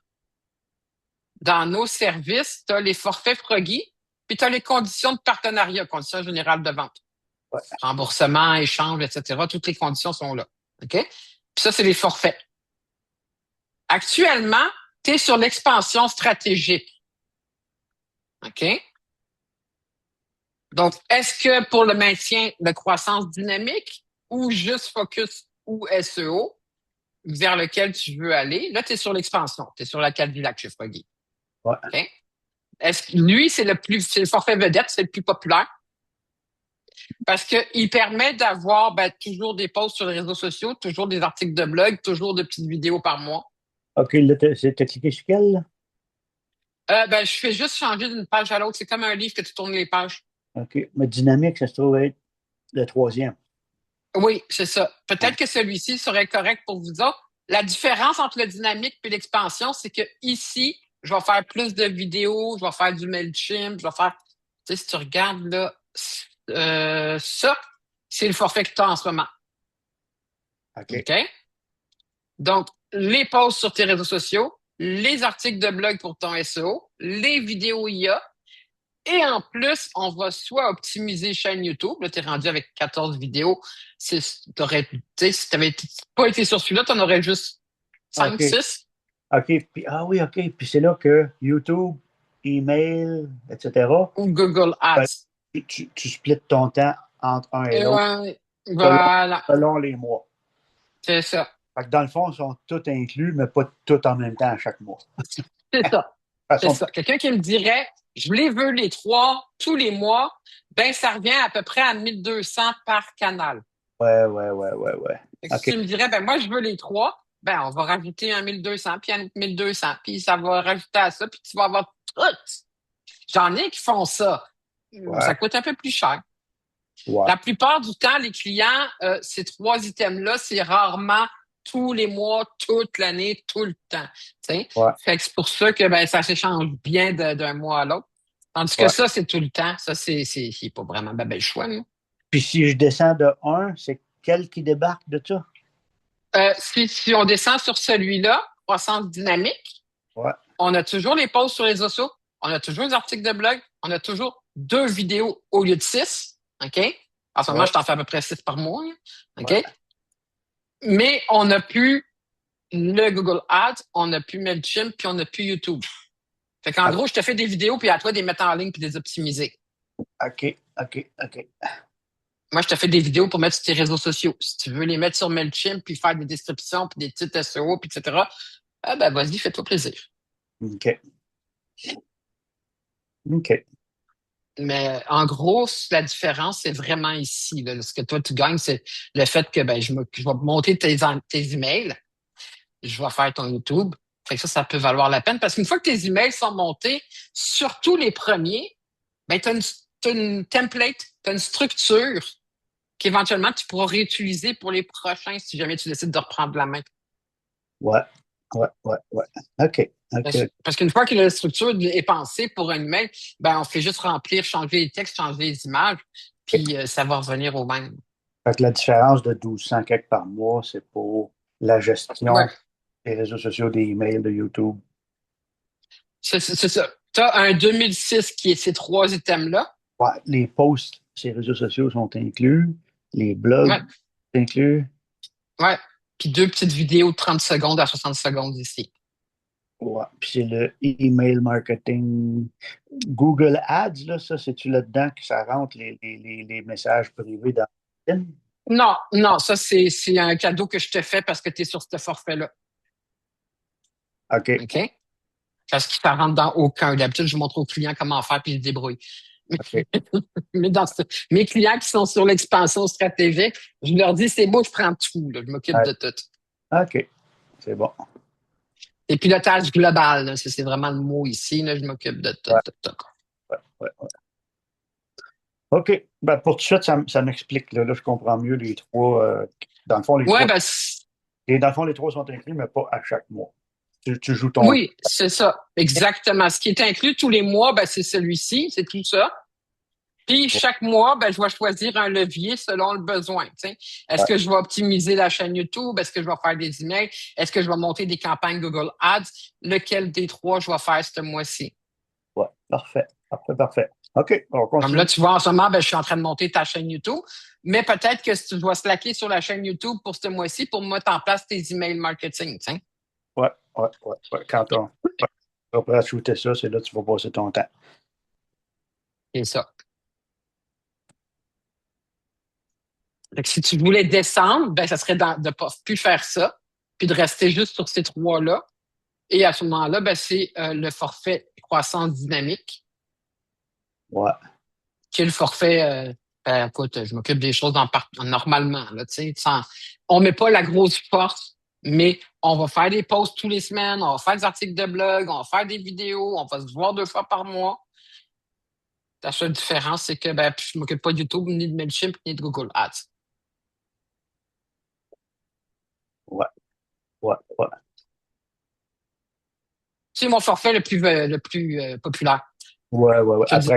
dans nos services, tu as les forfaits Froggy, puis tu as les conditions de partenariat, conditions générales de vente. ouais. Remboursement, échange, etc. Toutes les conditions sont là. OK? Puis ça, c'est les forfaits. Actuellement, tu es sur l'expansion stratégique. OK? Donc, est-ce que pour le maintien de croissance dynamique ou juste focus ou SEO vers lequel tu veux aller? Là, tu es sur l'expansion. Tu es sur la Cadillac chez Froggy. Ouais. OK? Est-ce que lui, c'est le forfait vedette, c'est le plus populaire parce qu'il permet d'avoir ben, toujours des posts sur les réseaux sociaux, toujours des articles de blog, toujours de petites vidéos par mois. OK, là, t'as cliqué sur quel, là? Ben, je fais juste changer d'une page à l'autre. C'est comme un livre que tu tournes les pages. OK. Mais dynamique, ça se trouve être le troisième. Oui, c'est ça. Ouais. Peut-être que celui-ci serait correct pour vous autres. La différence entre le dynamique et l'expansion, c'est que ici, je vais faire plus de vidéos, je vais faire du MailChimp, je vais faire, tu sais, si tu regardes là, ça, c'est le forfait que tu as en ce moment. OK. OK? Donc, les posts sur tes réseaux sociaux, les articles de blog pour ton SEO, les vidéos IA Et en plus, on va soit optimiser chaîne YouTube. Là, t'es rendu avec 14 vidéos. Tu sais, si t'avais pas été sur celui-là, t'en aurais juste 5, OK. 6 OK. Puis, ah oui, OK. Puis c'est là que YouTube, email, etc., ou Google ben, Ads. tu splits ton temps entre un et l'autre selon, Voilà, selon les mois. c'est ça. Fait que dans le fond, ils sont tous inclus, mais pas tous en même temps à chaque mois. C'est ça. De C'est façon, ça. Quelqu'un qui me dirait, je les veux les trois tous les mois, ben ça revient à peu près à 1200 par canal. ouais, ouais, ouais, ouais, ouais. Fait que si OK. tu me dirais, ben moi je veux les trois, ben on va rajouter un 1200 puis un autre 1200 puis ça va rajouter à ça, puis tu vas avoir tout. J'en ai qui font ça. Ça Ouais, coûte un peu plus cher. ouais, La plupart du temps, les clients, ces trois items-là, c'est rarement tous les mois, toute l'année, tout le temps. Tu sais? ouais, Fait que c'est pour ça que ben, ça s'échange bien d'un mois à l'autre. Tandis que ouais. ça, c'est tout le temps. Ça, c'est pas vraiment ben, le choix. Là. Puis si je descends de un, c'est quel qui débarque de ça? Si on descend sur celui-là, croissance dynamique, Ouais, on a toujours les posts sur les réseaux sociaux, on a toujours les articles de blog, on a toujours 2 vidéos au lieu de 6. OK? En ce moment, ouais, je t'en fais à peu près 6 par mois. Là. OK? ouais. Mais on n'a plus le Google Ads, on n'a plus MailChimp, puis on n'a plus YouTube. Fait qu'en Ah, gros, je te fais des vidéos, puis à toi de les mettre en ligne puis de les optimiser. OK, OK, OK. Moi, je te fais des vidéos pour mettre sur tes réseaux sociaux. Si tu veux les mettre sur MailChimp, puis faire des descriptions, puis des titres SEO, puis etc., ah ben vas-y, fais-toi plaisir. OK, OK. Mais en gros, la différence, c'est vraiment ici. Là. Ce que toi, tu gagnes, c'est le fait que ben, je vais monter tes emails, je vais faire ton YouTube. Fait que ça peut valoir la peine parce qu'une fois que tes emails sont montés, surtout les premiers, ben, t'as une template, tu as une structure qu'éventuellement tu pourras réutiliser pour les prochains si jamais tu décides de reprendre la main. Ouais, ouais, ouais, ouais. OK, OK. Parce qu'une fois que la structure est pensée pour un email, ben, on fait juste remplir, changer les textes, changer les images, OK. puis ça va revenir au même. Fait que la différence de 1200 quelques par mois, c'est pour la Ouais, gestion des réseaux sociaux, des emails, de YouTube. c'est ça. Tu as un 2006 qui est ces trois items-là. Ouais, les posts, ces réseaux sociaux sont inclus. Les blogs Ouais, sont inclus. ouais. Puis 2 petites vidéos de 30 secondes à 60 secondes ici. Ouais. Puis c'est le email marketing. Google Ads, là, ça, c'est-tu là-dedans que ça rentre les messages privés dans LinkedIn? Non, non, ça, c'est un cadeau que je te fais parce que tu es sur ce forfait-là. OK, OK? Parce que ça rentre dans aucun. D'habitude, je montre aux clients comment faire puis ils se débrouillent. OK, Mais mes clients qui sont sur l'expansion stratégique, je leur dis, c'est beau, je prends tout, là, je m'occupe ouais, de tout. OK, c'est bon. Et pilotage global, là, c'est vraiment le mot ici, là, je m'occupe de tout, Ouais, tout, tout. ouais, ouais, ouais. OK. Ben, pour tout de suite, ça m'explique. Là, je comprends mieux les trois. Dans le fond, Ouais, ben, dans le fond, les trois sont inclus, mais pas à chaque mois. Tu joues ton. oui, c'est ça, exactement. Ce qui est inclus tous les mois, ben, c'est celui-ci, c'est tout ça. Puis chaque mois, ben, je vais choisir un levier selon le besoin. Tu sais. Est-ce Ouais, que je vais optimiser la chaîne YouTube? Est-ce que je vais faire des emails? Est-ce que je vais monter des campagnes Google Ads? Lequel des trois je vais faire ce mois-ci? ouais. Parfait. Parfait, parfait. OK, on Comme là, continue. tu vois, en ce moment, ben, je suis en train de monter ta chaîne YouTube. Mais peut-être que si tu dois slacker sur la chaîne YouTube pour ce mois-ci pour mettre en place tes emails marketing. Tu sais. Ouais, ouais, ouais, ouais. Quand on va shooter ça, c'est là que tu vas passer ton temps. C'est ça. Fait que si tu voulais descendre, ben, ça serait de ne pas plus faire ça, puis de rester juste sur ces trois-là. Et à ce moment-là, ben, c'est le forfait croissance dynamique, Ouais, qui est le forfait, écoute, je m'occupe des choses normalement, là, tu sais, on met pas la grosse force, mais on va faire des posts tous les semaines, on va faire des articles de blog, on va faire des vidéos, on va se voir 2 fois par mois. La seule différence, c'est que ben, je m'occupe pas de YouTube, ni de MailChimp, ni de Google Ads. ouais, ouais, ouais. C'est mon forfait le plus populaire. Ouais, ouais, ouais. Je te dis,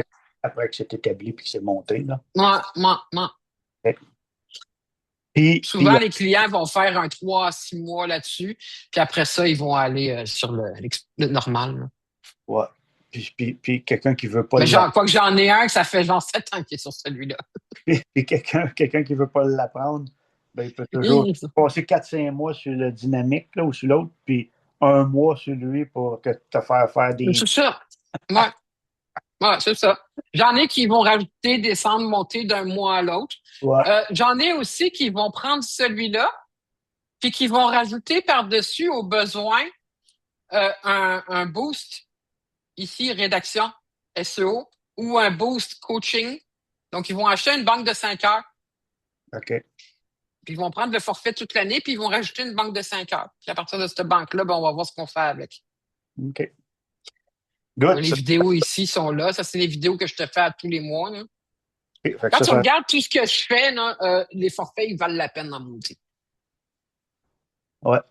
Après que c'est établi puis que c'est monté, là. moi. OK. Puis, Souvent, les clients vont faire un 3 à 6 mois là-dessus, puis après ça, ils vont aller sur le normal. Là. ouais. puis quelqu'un qui veut pas Mais l'apprendre, quoi que j'en ai un, que ça fait genre 7 ans qu'il est sur celui-là. puis quelqu'un qui veut pas l'apprendre, ben, il peut toujours Hum, passer 4 5 mois sur le dynamique là, ou sur l'autre, puis un mois sur lui pour te faire des. C'est ça. Ouais, ouais, c'est ça. J'en ai qui vont rajouter, descendre, monter d'un mois à l'autre. Ouais, J'en ai aussi qui vont prendre celui-là, puis qui vont rajouter par-dessus au besoin un boost, ici, rédaction, SEO, ou un boost coaching. Donc, ils vont acheter une banque de 5 heures, OK. puis ils vont prendre le forfait toute l'année, puis ils vont rajouter une banque de 5 heures. Puis à partir de cette banque-là, ben, on va voir ce qu'on fait avec. OK. Good. Les vidéos ici sont là. Ça, c'est les vidéos que je te fais à tous les mois, là. Fait que Quand tu ça, regardes tout ce que je fais, là, les forfaits, ils valent la peine dans mon outil. ouais, Là,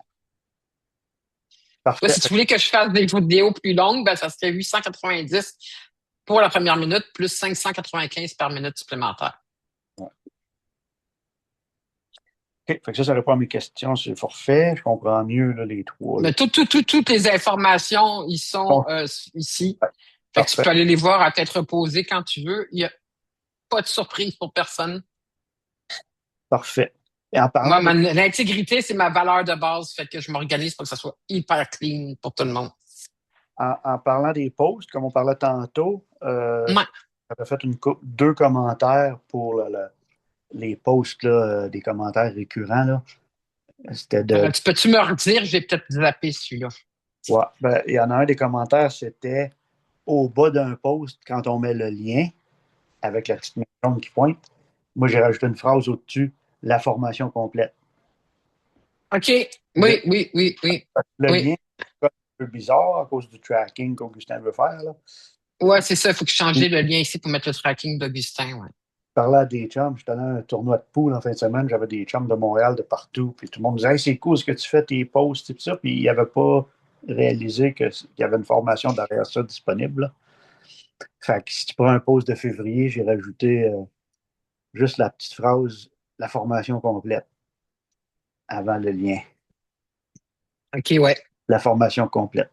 parfait. si tu voulais que je fasse des vidéos plus longues, ben, ça serait 890 pour la première minute, plus 595 par minute supplémentaire. Ouais. OK. Fait que ça répond à mes questions sur le forfait. Je comprends mieux là, les trois. Là. Mais toutes les informations, ils sont Bon, ici. ouais, Fait que tu parfait. peux aller les voir à tête reposée quand tu veux. Il n'y a pas de surprise pour personne. Parfait. Et en Moi, parlant des, l'intégrité, c'est ma valeur de base. Fait que je m'organise pour que ça soit hyper clean pour tout le monde. en parlant des posts, comme on parlait tantôt, Ouais. j'avais fait deux commentaires pour les posts, là, des commentaires récurrents. Là. C'était de. Tu peux-tu me redire? J'ai peut-être zappé celui-là. Ouais, ben, il y en a un des commentaires, c'était au bas d'un post, quand on met le lien avec la petite maison qui pointe. Moi, j'ai rajouté une phrase au-dessus, la formation complète. OK. Le, Oui, oui, oui, oui. le Oui. lien est un peu bizarre à cause du tracking qu'Augustin veut faire. Là. Ouais, c'est ça. Il faut que je change Puis, le lien ici pour mettre le tracking d'Augustin. Ouais. je parlais à des chums, j'étais allé à un tournoi de poule en fin de semaine, j'avais des chums de Montréal, de partout, puis tout le monde disait hey, c'est cool ce que tu fais, tes posts, et tout ça, puis ils n'avaient pas réalisé qu'il y avait une formation derrière ça disponible. Là. Fait que si tu prends un post de février, j'ai rajouté juste la petite phrase, la formation complète, avant le lien. OK, ouais. La formation complète.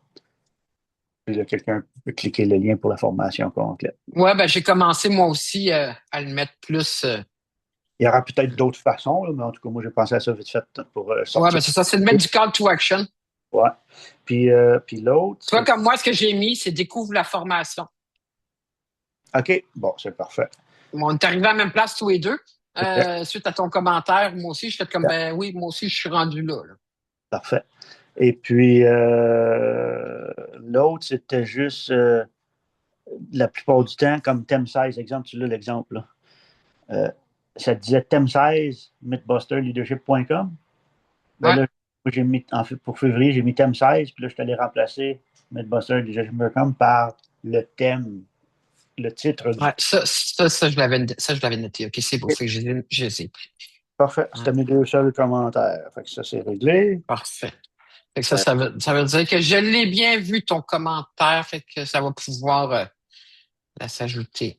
Puis là, quelqu'un peut cliquer le lien pour la formation complète. Ouais, ben j'ai commencé moi aussi à le mettre plus. Il y aura peut-être d'autres façons, là, mais en tout cas, moi, j'ai pensé à ça vite fait pour Ouais, sortir. ben c'est ça, c'est de mettre du call to action. Ouais. Puis l'autre, Tu vois, c'est. comme moi, ce que j'ai mis, c'est découvre la formation. OK, bon, c'est parfait. Bon, on est arrivé à la même place tous les deux. OK, Suite à ton commentaire, moi aussi, je fais comme ben oui, moi aussi, je suis rendu là. Là. parfait. Et puis, l'autre, c'était juste la plupart du temps, comme thème 16, exemple, tu l'as l'exemple, là. Ça disait thème 16, mythbusterleadership.com. Ben Ouais. là, j'ai mis, en fait, pour février, j'ai mis thème 16, puis là, je suis allé remplacer mythbusterleadership.com par le thème, le titre du. Ouais, ça, je l'avais noté. OK, c'est beau. Fait que je les ai pris. Parfait. Ouais, C'était mes deux seuls commentaires. Fait que ça, c'est réglé. parfait. Fait que Euh, ça veut dire que je l'ai bien vu, ton commentaire. Fait que ça va pouvoir là, s'ajouter.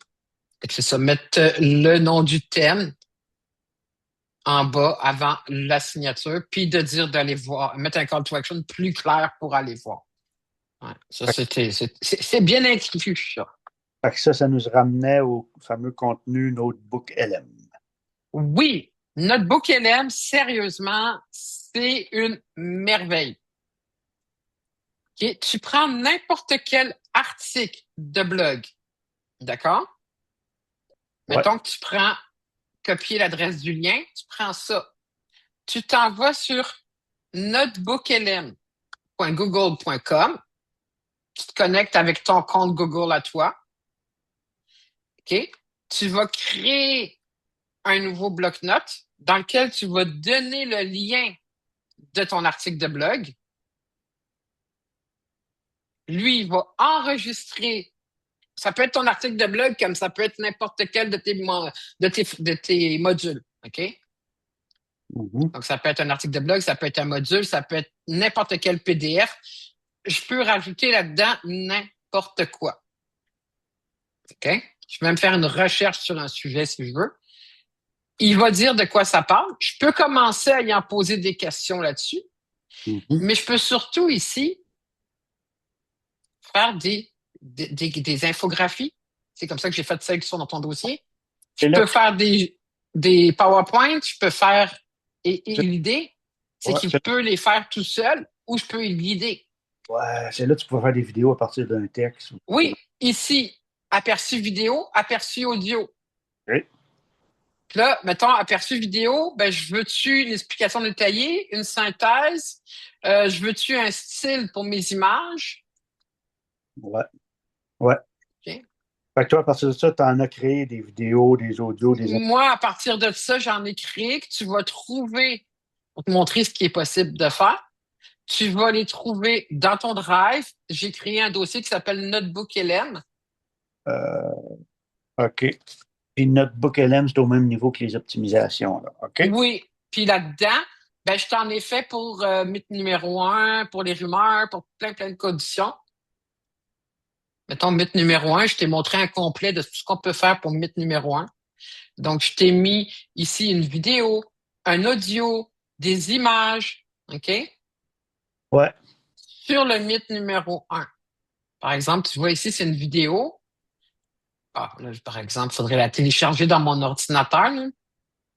Fait que c'est ça. Mettre le nom du thème en bas avant la signature, puis de dire d'aller voir, mettre un call to action plus clair pour aller voir. Ouais, ça, c'est bien inclus, ça. fait que ça nous ramenait au fameux contenu Notebook LM. Oui, Notebook LM, sérieusement, c'est une merveille. OK? Tu prends n'importe quel article de blog, d'accord? Ouais, Mettons que tu prends copier l'adresse du lien, tu prends ça. Tu t'envoies sur notebooklm.google.com, tu te connectes avec ton compte Google à toi, OK? Tu vas créer un nouveau bloc-notes dans lequel tu vas donner le lien de ton article de blog. Lui, il va enregistrer. Ça peut être ton article de blog comme ça peut être n'importe quel de tes modules. OK? mhm. Donc, ça peut être un article de blog, ça peut être un module, ça peut être n'importe quel PDF. Je peux rajouter là-dedans n'importe quoi. OK? Je peux même faire une recherche sur un sujet si je veux. Il va dire de quoi ça parle. Je peux commencer à y en poser des questions là-dessus, Mhm. mais je peux surtout ici faire des des infographies. C'est comme ça que j'ai fait sélection dans ton dossier. Je C'est là peux que faire des PowerPoint, je peux faire, et l'idée, c'est ouais, qu'il peut les faire tout seul ou je peux le guider. ouais, c'est là que tu peux faire des vidéos à partir d'un texte. Oui, ici, aperçu vidéo, aperçu audio. OK. Puis là, mettons, aperçu vidéo, ben, je veux-tu une explication détaillée, une synthèse? Je veux-tu un style pour mes images? Ouais, ouais. OK. Fait que toi, à partir de ça, tu en as créé des vidéos, des audios, des... Moi, à partir de ça, j'en ai créé que tu vas trouver pour te montrer ce qui est possible de faire. Tu vas les trouver dans ton Drive. J'ai créé un dossier qui s'appelle Notebook LM. Euh, OK. Puis Notebook LM, c'est au même niveau que les optimisations, là. OK? Oui. Puis là-dedans, ben, je t'en ai fait pour mythe numéro un, pour les rumeurs, pour plein de conditions. Mettons, mythe numéro un, je t'ai montré un complet de tout ce qu'on peut faire pour mythe numéro un. Donc, je t'ai mis ici une vidéo, un audio, des images, OK? Ouais. Sur le mythe numéro un. Par exemple, tu vois ici, c'est une vidéo. Ah, là, par exemple, il faudrait la télécharger dans mon ordinateur, là.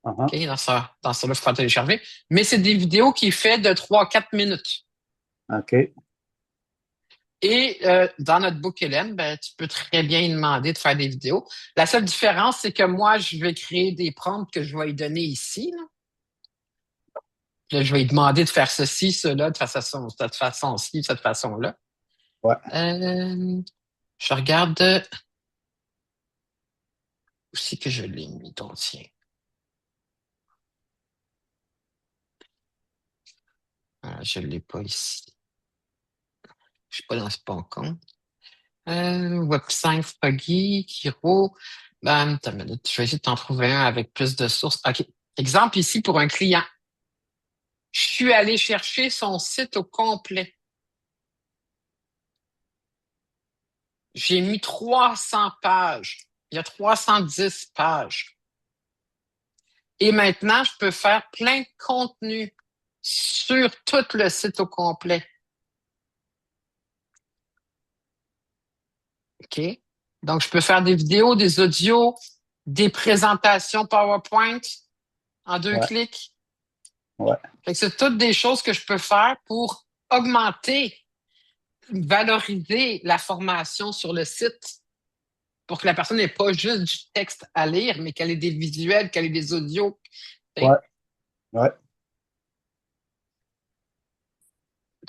Uh-huh. OK, dans ça, là, il faut la télécharger. Mais c'est des vidéos qui fait de 3 à 4 minutes. OK. Et dans notre book LM, ben, tu peux très bien lui demander de faire des vidéos. La seule différence, c'est que moi, je vais créer des prompts que je vais lui donner ici, là. Là, je vais lui demander de faire ceci, cela, de cette façon-ci, de cette façon-là. Ouais. Euh, je regarde aussi que je l'ai mis, ton tien. Je ne l'ai pas ici. Je suis pas dans ce bon compte. Web5, Froggy, Kiro. T'as une minute. Je vais essayer de t'en trouver un avec plus de sources. OK. Exemple ici pour un client. Je suis allé chercher son site au complet. J'ai mis 300 pages. Il y a 310 pages. Et maintenant, je peux faire plein de contenu sur tout le site au complet. OK? Donc, je peux faire des vidéos, des audios, des présentations PowerPoint en 2 clics. Ouais. Fait que c'est toutes des choses que je peux faire pour augmenter, valoriser la formation sur le site pour que la personne n'ait pas juste du texte à lire, mais qu'elle ait des visuels, qu'elle ait des audios. Ouais. T'sais, Ouais.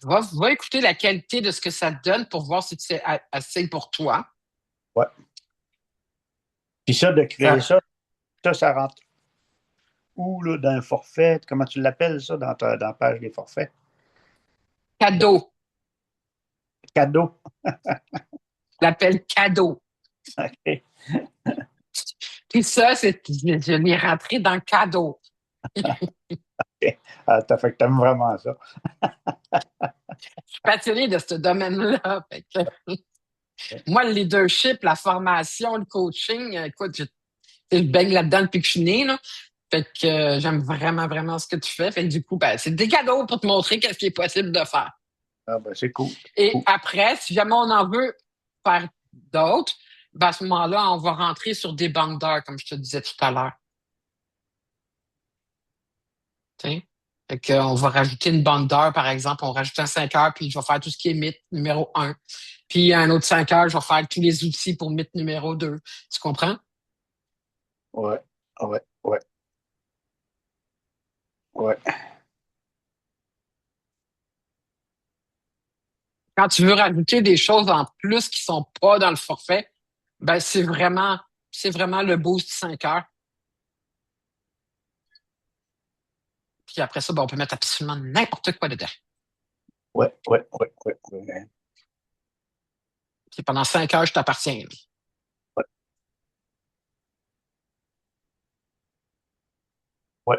va écouter la qualité de ce que ça te donne pour voir si c'est assez pour toi. Ouais. Puis ça, de créer Ça, ça, ça rentre où, là, dans un forfait? Comment tu l'appelles, ça, dans la page des forfaits? cadeau. Cadeau. Je l'appelle cadeau. OK. Puis ça, je l'ai rentré dans cadeau. Ah, fait que t'aimes vraiment ça. Je suis passionnée de ce domaine-là. Fait que, moi, le leadership, la formation, le coaching, écoute, je baigne là-dedans depuis que je suis née, là. Fait que j'aime vraiment ce que tu fais. Fait que du coup, ben, c'est des cadeaux pour te montrer qu'est-ce qui est possible de faire. Ah, ben, c'est cool. Et Cool. après, si jamais on en veut faire d'autres, ben, à ce moment-là, on va rentrer sur des bandes d'heures, comme je te disais tout à l'heure. T'sais? Fait que, on va rajouter une bande d'heures, par exemple. On rajoute un 5 heures, puis je vais faire tout ce qui est mythe numéro un. Puis un autre 5 heures, je vais faire tous les outils pour mythe numéro 2. Tu comprends? Ouais. Ouais. Ouais. Ouais. Quand tu veux rajouter des choses en plus qui sont pas dans le forfait, ben c'est vraiment le boost 5 heures. Puis après ça, ben, on peut mettre absolument n'importe quoi dedans. Ouais. Ouais. Ouais. Ouais. Ouais. Puis pendant 5 heures, je t'appartiens. Ouais.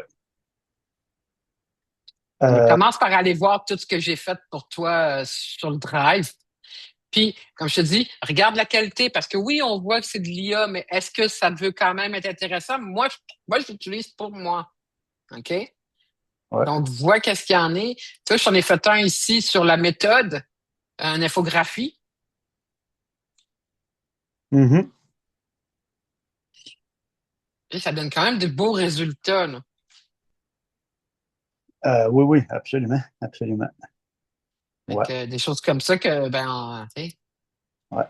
Donc, Euh, commence par aller voir tout ce que j'ai fait pour toi sur le Drive. Puis, comme je te dis, regarde la qualité, parce que oui, on voit que c'est de l'IA, mais est-ce que ça veut quand même être intéressant? Moi, je l'utilise pour moi. OK? ouais. Donc, vois qu'est-ce qu'il y en est. Tu vois, j'en ai fait un ici sur la méthode, une infographie. Mhm. Et ça donne quand même de beaux résultats, là. Oui, oui, absolument, absolument. Fait Ouais, que des choses comme ça que, tu sais, ouais.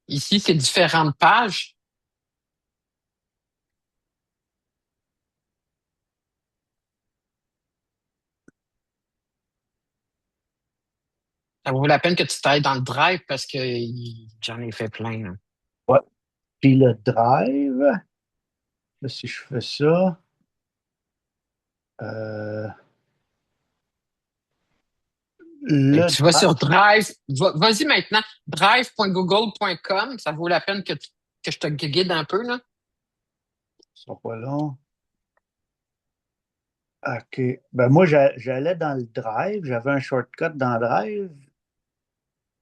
ici, c'est différentes pages. Ça vaut la peine que tu t'ailles dans le drive parce que j'en ai fait plein, là. Ouais. Puis le drive, là, si je fais ça, euh, Fait le que tu vas drive, sur Drive, vas-y maintenant, drive.google.com, ça vaut la peine que je te guide un peu, là. ce sera pas long. OK. Ben moi, j'allais dans le drive, j'avais un shortcut dans le drive,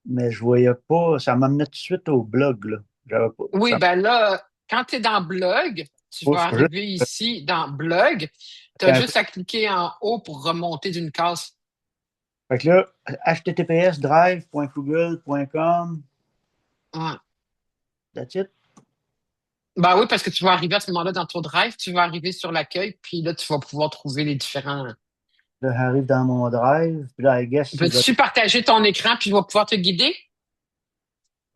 mais je voyais pas, ça m'amenait tout de suite au blog, là. J'avais pas, Oui, ça, ben là, quand tu es dans Blog, tu vas faut juste, arriver ici dans Blog, tu as attends un peu. juste à cliquer en haut pour remonter d'une case. Fait que là, https drive.google.com, Ouais. that's it. Ben oui, parce que tu vas arriver à ce moment-là dans ton Drive, tu vas arriver sur l'accueil, puis là, tu vas pouvoir trouver les différents. Là, j'arrive dans mon drive, puis là, I guess, si je, Veux-tu partager ton écran, puis je vais pouvoir te guider?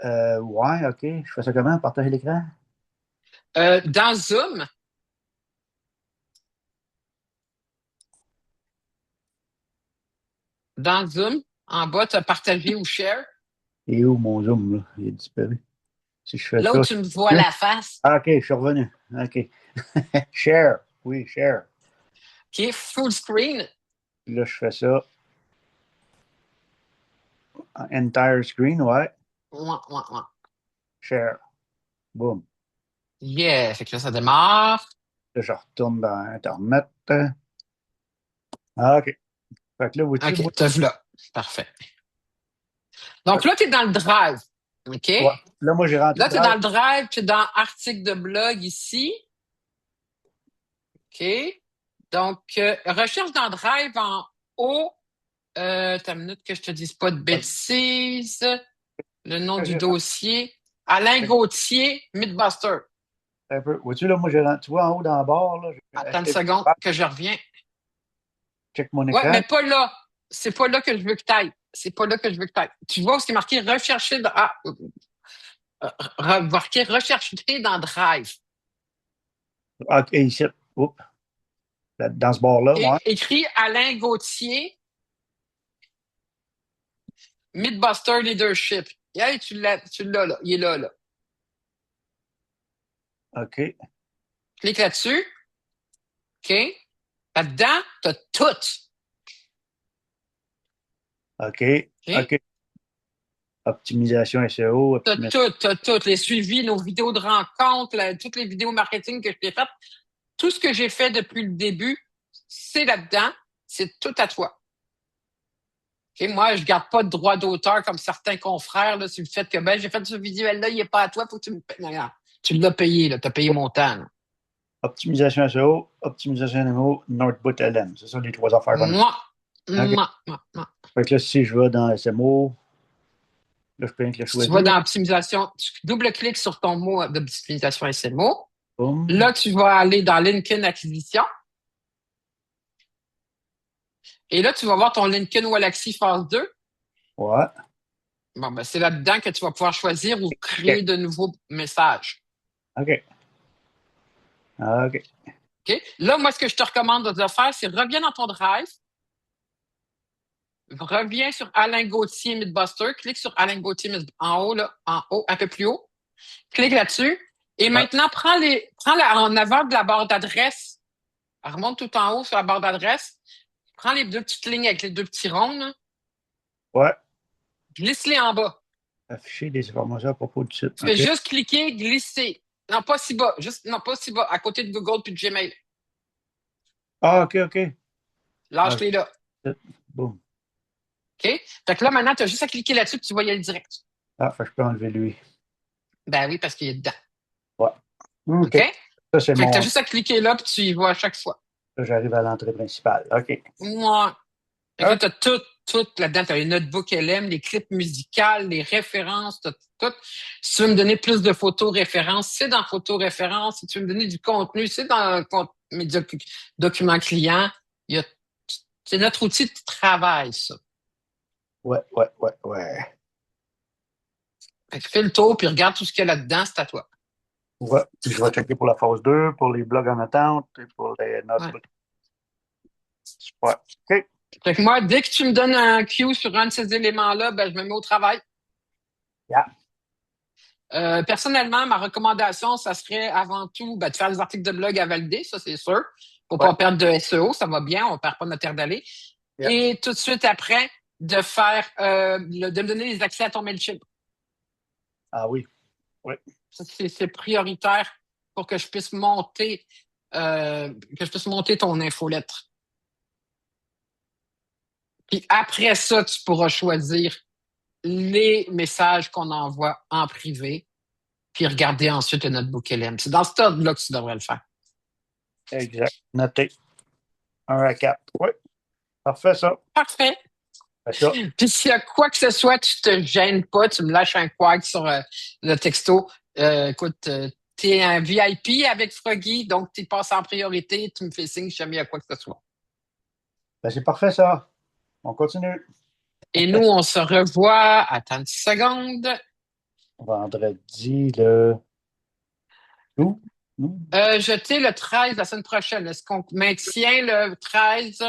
ouais, OK. Je fais ça comment? Partager l'écran? Dans Zoom, en bas, tu as partagé ou share. Et où mon zoom, là? Il est disparu. Si je fais Là où ça, tu me vois la face, ah, OK, je suis revenu. OK. Share. Oui, share. qui est full screen. Puis là, je fais ça. Entire screen, ouais. Ouais, ouais, ouais. Share. Boom. Yeah, fait que là, ça démarre. Là, je retourne dans Internet. Ah, OK. Fait que là, vois-tu, moi, OK, te voilà. Parfait. Donc là, tu es dans le drive. OK? ouais. Là, moi, j'ai rentré Là, tu es drive. dans le drive, tu es dans article de blog ici. OK? Donc, recherche dans drive en haut. T'as une minute que je te dise pas de bêtises. Le nom du J'ai dossier. Alain rentré Gauthier, Mythbuster. un peu. Vois-tu, là, moi, j'ai rentré, tu vois, en haut dans la barre, là, j'ai Attends une acheté, seconde que je reviens. check mon Ouais, écran. mais pas là. C'est pas là que je veux que tu ailles. C'est pas là que je veux que tu ailles. Tu vois où c'est marqué rechercher marqué rechercher dans Drive. Ah, OK, ici. Oups. Dans ce bar-là, Et ouais. écrit Alain Gauthier, Mythbuster Leadership. Hey, tu l'as là. Il est là, là. OK. Clique là-dessus. OK? Là-dedans, t'as tout. OK. OK? OK. Optimisation SEO, T'as optimisation. tout, t'as tout. Les suivis, nos vidéos de rencontres, toutes les vidéos marketing que je t'ai faites. Tout ce que j'ai fait depuis le début, c'est là-dedans. C'est tout à toi. OK? Moi, je garde pas de droit d'auteur comme certains confrères là, sur le fait que ben, j'ai fait ce visuel-là, il n'est pas à toi, faut que tu me payes. Non, non. Tu l'as payé, là. Tu as payé mon temps. Là. Optimisation SEO, optimisation NMO, Notebook LM. C'est ça les trois affaires qu'on Moi, a. OK. moi, moi, moi. Fait que là, si je vais dans SMO, là, je peux rien que le Si tu vas choisir. dans optimisation, tu double-cliques sur ton mot d'optimisation SMO. Boum. Là, tu vas aller dans LinkedIn Acquisition. Et là, tu vas voir ton LinkedIn Walaxy phase 2. Ouais. Bon, ben, c'est là-dedans que tu vas pouvoir choisir ou OK. créer de nouveaux messages. OK. OK. OK? Là, moi, ce que je te recommande de faire, c'est reviens dans ton drive, reviens sur Alain Gauthier Mythbuster, clique sur Alain Gauthier en haut, là, en haut, un peu plus haut, clique là-dessus, et Ouais. maintenant, en avant de la barre d'adresse, remonte tout en haut sur la barre d'adresse, prends les deux petites lignes avec les deux petits ronds, là, Ouais. glisse-les en bas. Afficher des informations à propos du site. Tu fais OK. juste cliquer, glisser. Non, pas si bas, juste, non, pas si bas, à côté de Google puis de Gmail. Ah, OK, OK. Ah, Lâche-les là. boum. OK? Fait que là, maintenant, tu as juste à cliquer là-dessus puis tu vas y aller direct. Ah, fait que je peux enlever lui. Ben oui, parce qu'il est dedans. Ouais. OK. OK? Ça, c'est Fait que tu as mon. juste à cliquer là puis tu y vas à chaque fois. Là, j'arrive à l'entrée principale. OK. Moi. Fait que là, OK. tu as tout. tout là-dedans. Tu as les notebooks LM, les clips musicales, les références, tout. Si tu veux me donner plus de photos références, c'est dans photos références. Si tu veux me donner du contenu, c'est dans mes documents clients. Il y a, c'est notre outil de travail, ça. Ouais, ouais, ouais, ouais. Fait que fais le tour puis regarde tout ce qu'il y a là-dedans, c'est à toi. Ouais. Puis je vais checker pour la phase 2, pour les blogs en attente et pour les Ouais. notebooks. Super. OK. Fait que moi, dès que tu me donnes un cue sur un de ces éléments-là, ben, je me mets au travail. Yeah. Personnellement, ma recommandation, ça serait avant tout de faire des articles de blog à valider, ça c'est sûr. Pour Ouais. pas perdre de SEO, ça va bien, on perd pas notre terre d'aller. Yeah. Et tout de suite après, de me donner les accès à ton Mailchimp. Ah oui. Oui. Ça, c'est prioritaire pour que je puisse monter ton infolettre. Puis après ça, tu pourras choisir les messages qu'on envoie en privé, puis regarder ensuite le notebook LM. C'est dans ce ordre-là que tu devrais le faire. Exact. Noté. Un à quatre. Oui. Parfait, ça. Parfait. Fait ça. Puis s'il y a quoi que ce soit, tu te gênes pas, tu me lâches un quack sur le texto. Écoute, t'es un VIP avec Froggy, donc tu passes en priorité, tu me fais signe si jamais il y a quoi que ce soit. Ben, c'est parfait, ça. On continue. Et nous, on se revoit, attends une seconde. Vendredi, le... Où? Où? Jeter le 13 la semaine prochaine. Est-ce qu'on maintient le 13?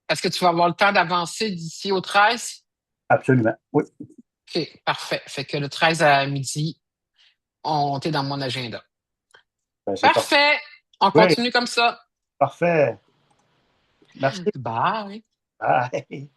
Est-ce que tu vas avoir le temps d'avancer d'ici au 13? Absolument. Oui. OK, parfait. Fait que le 13 à midi, on est dans mon agenda. Ben, c'est parfait. Parfait. On Oui, continue comme ça. parfait. Merci. Bye. Bye.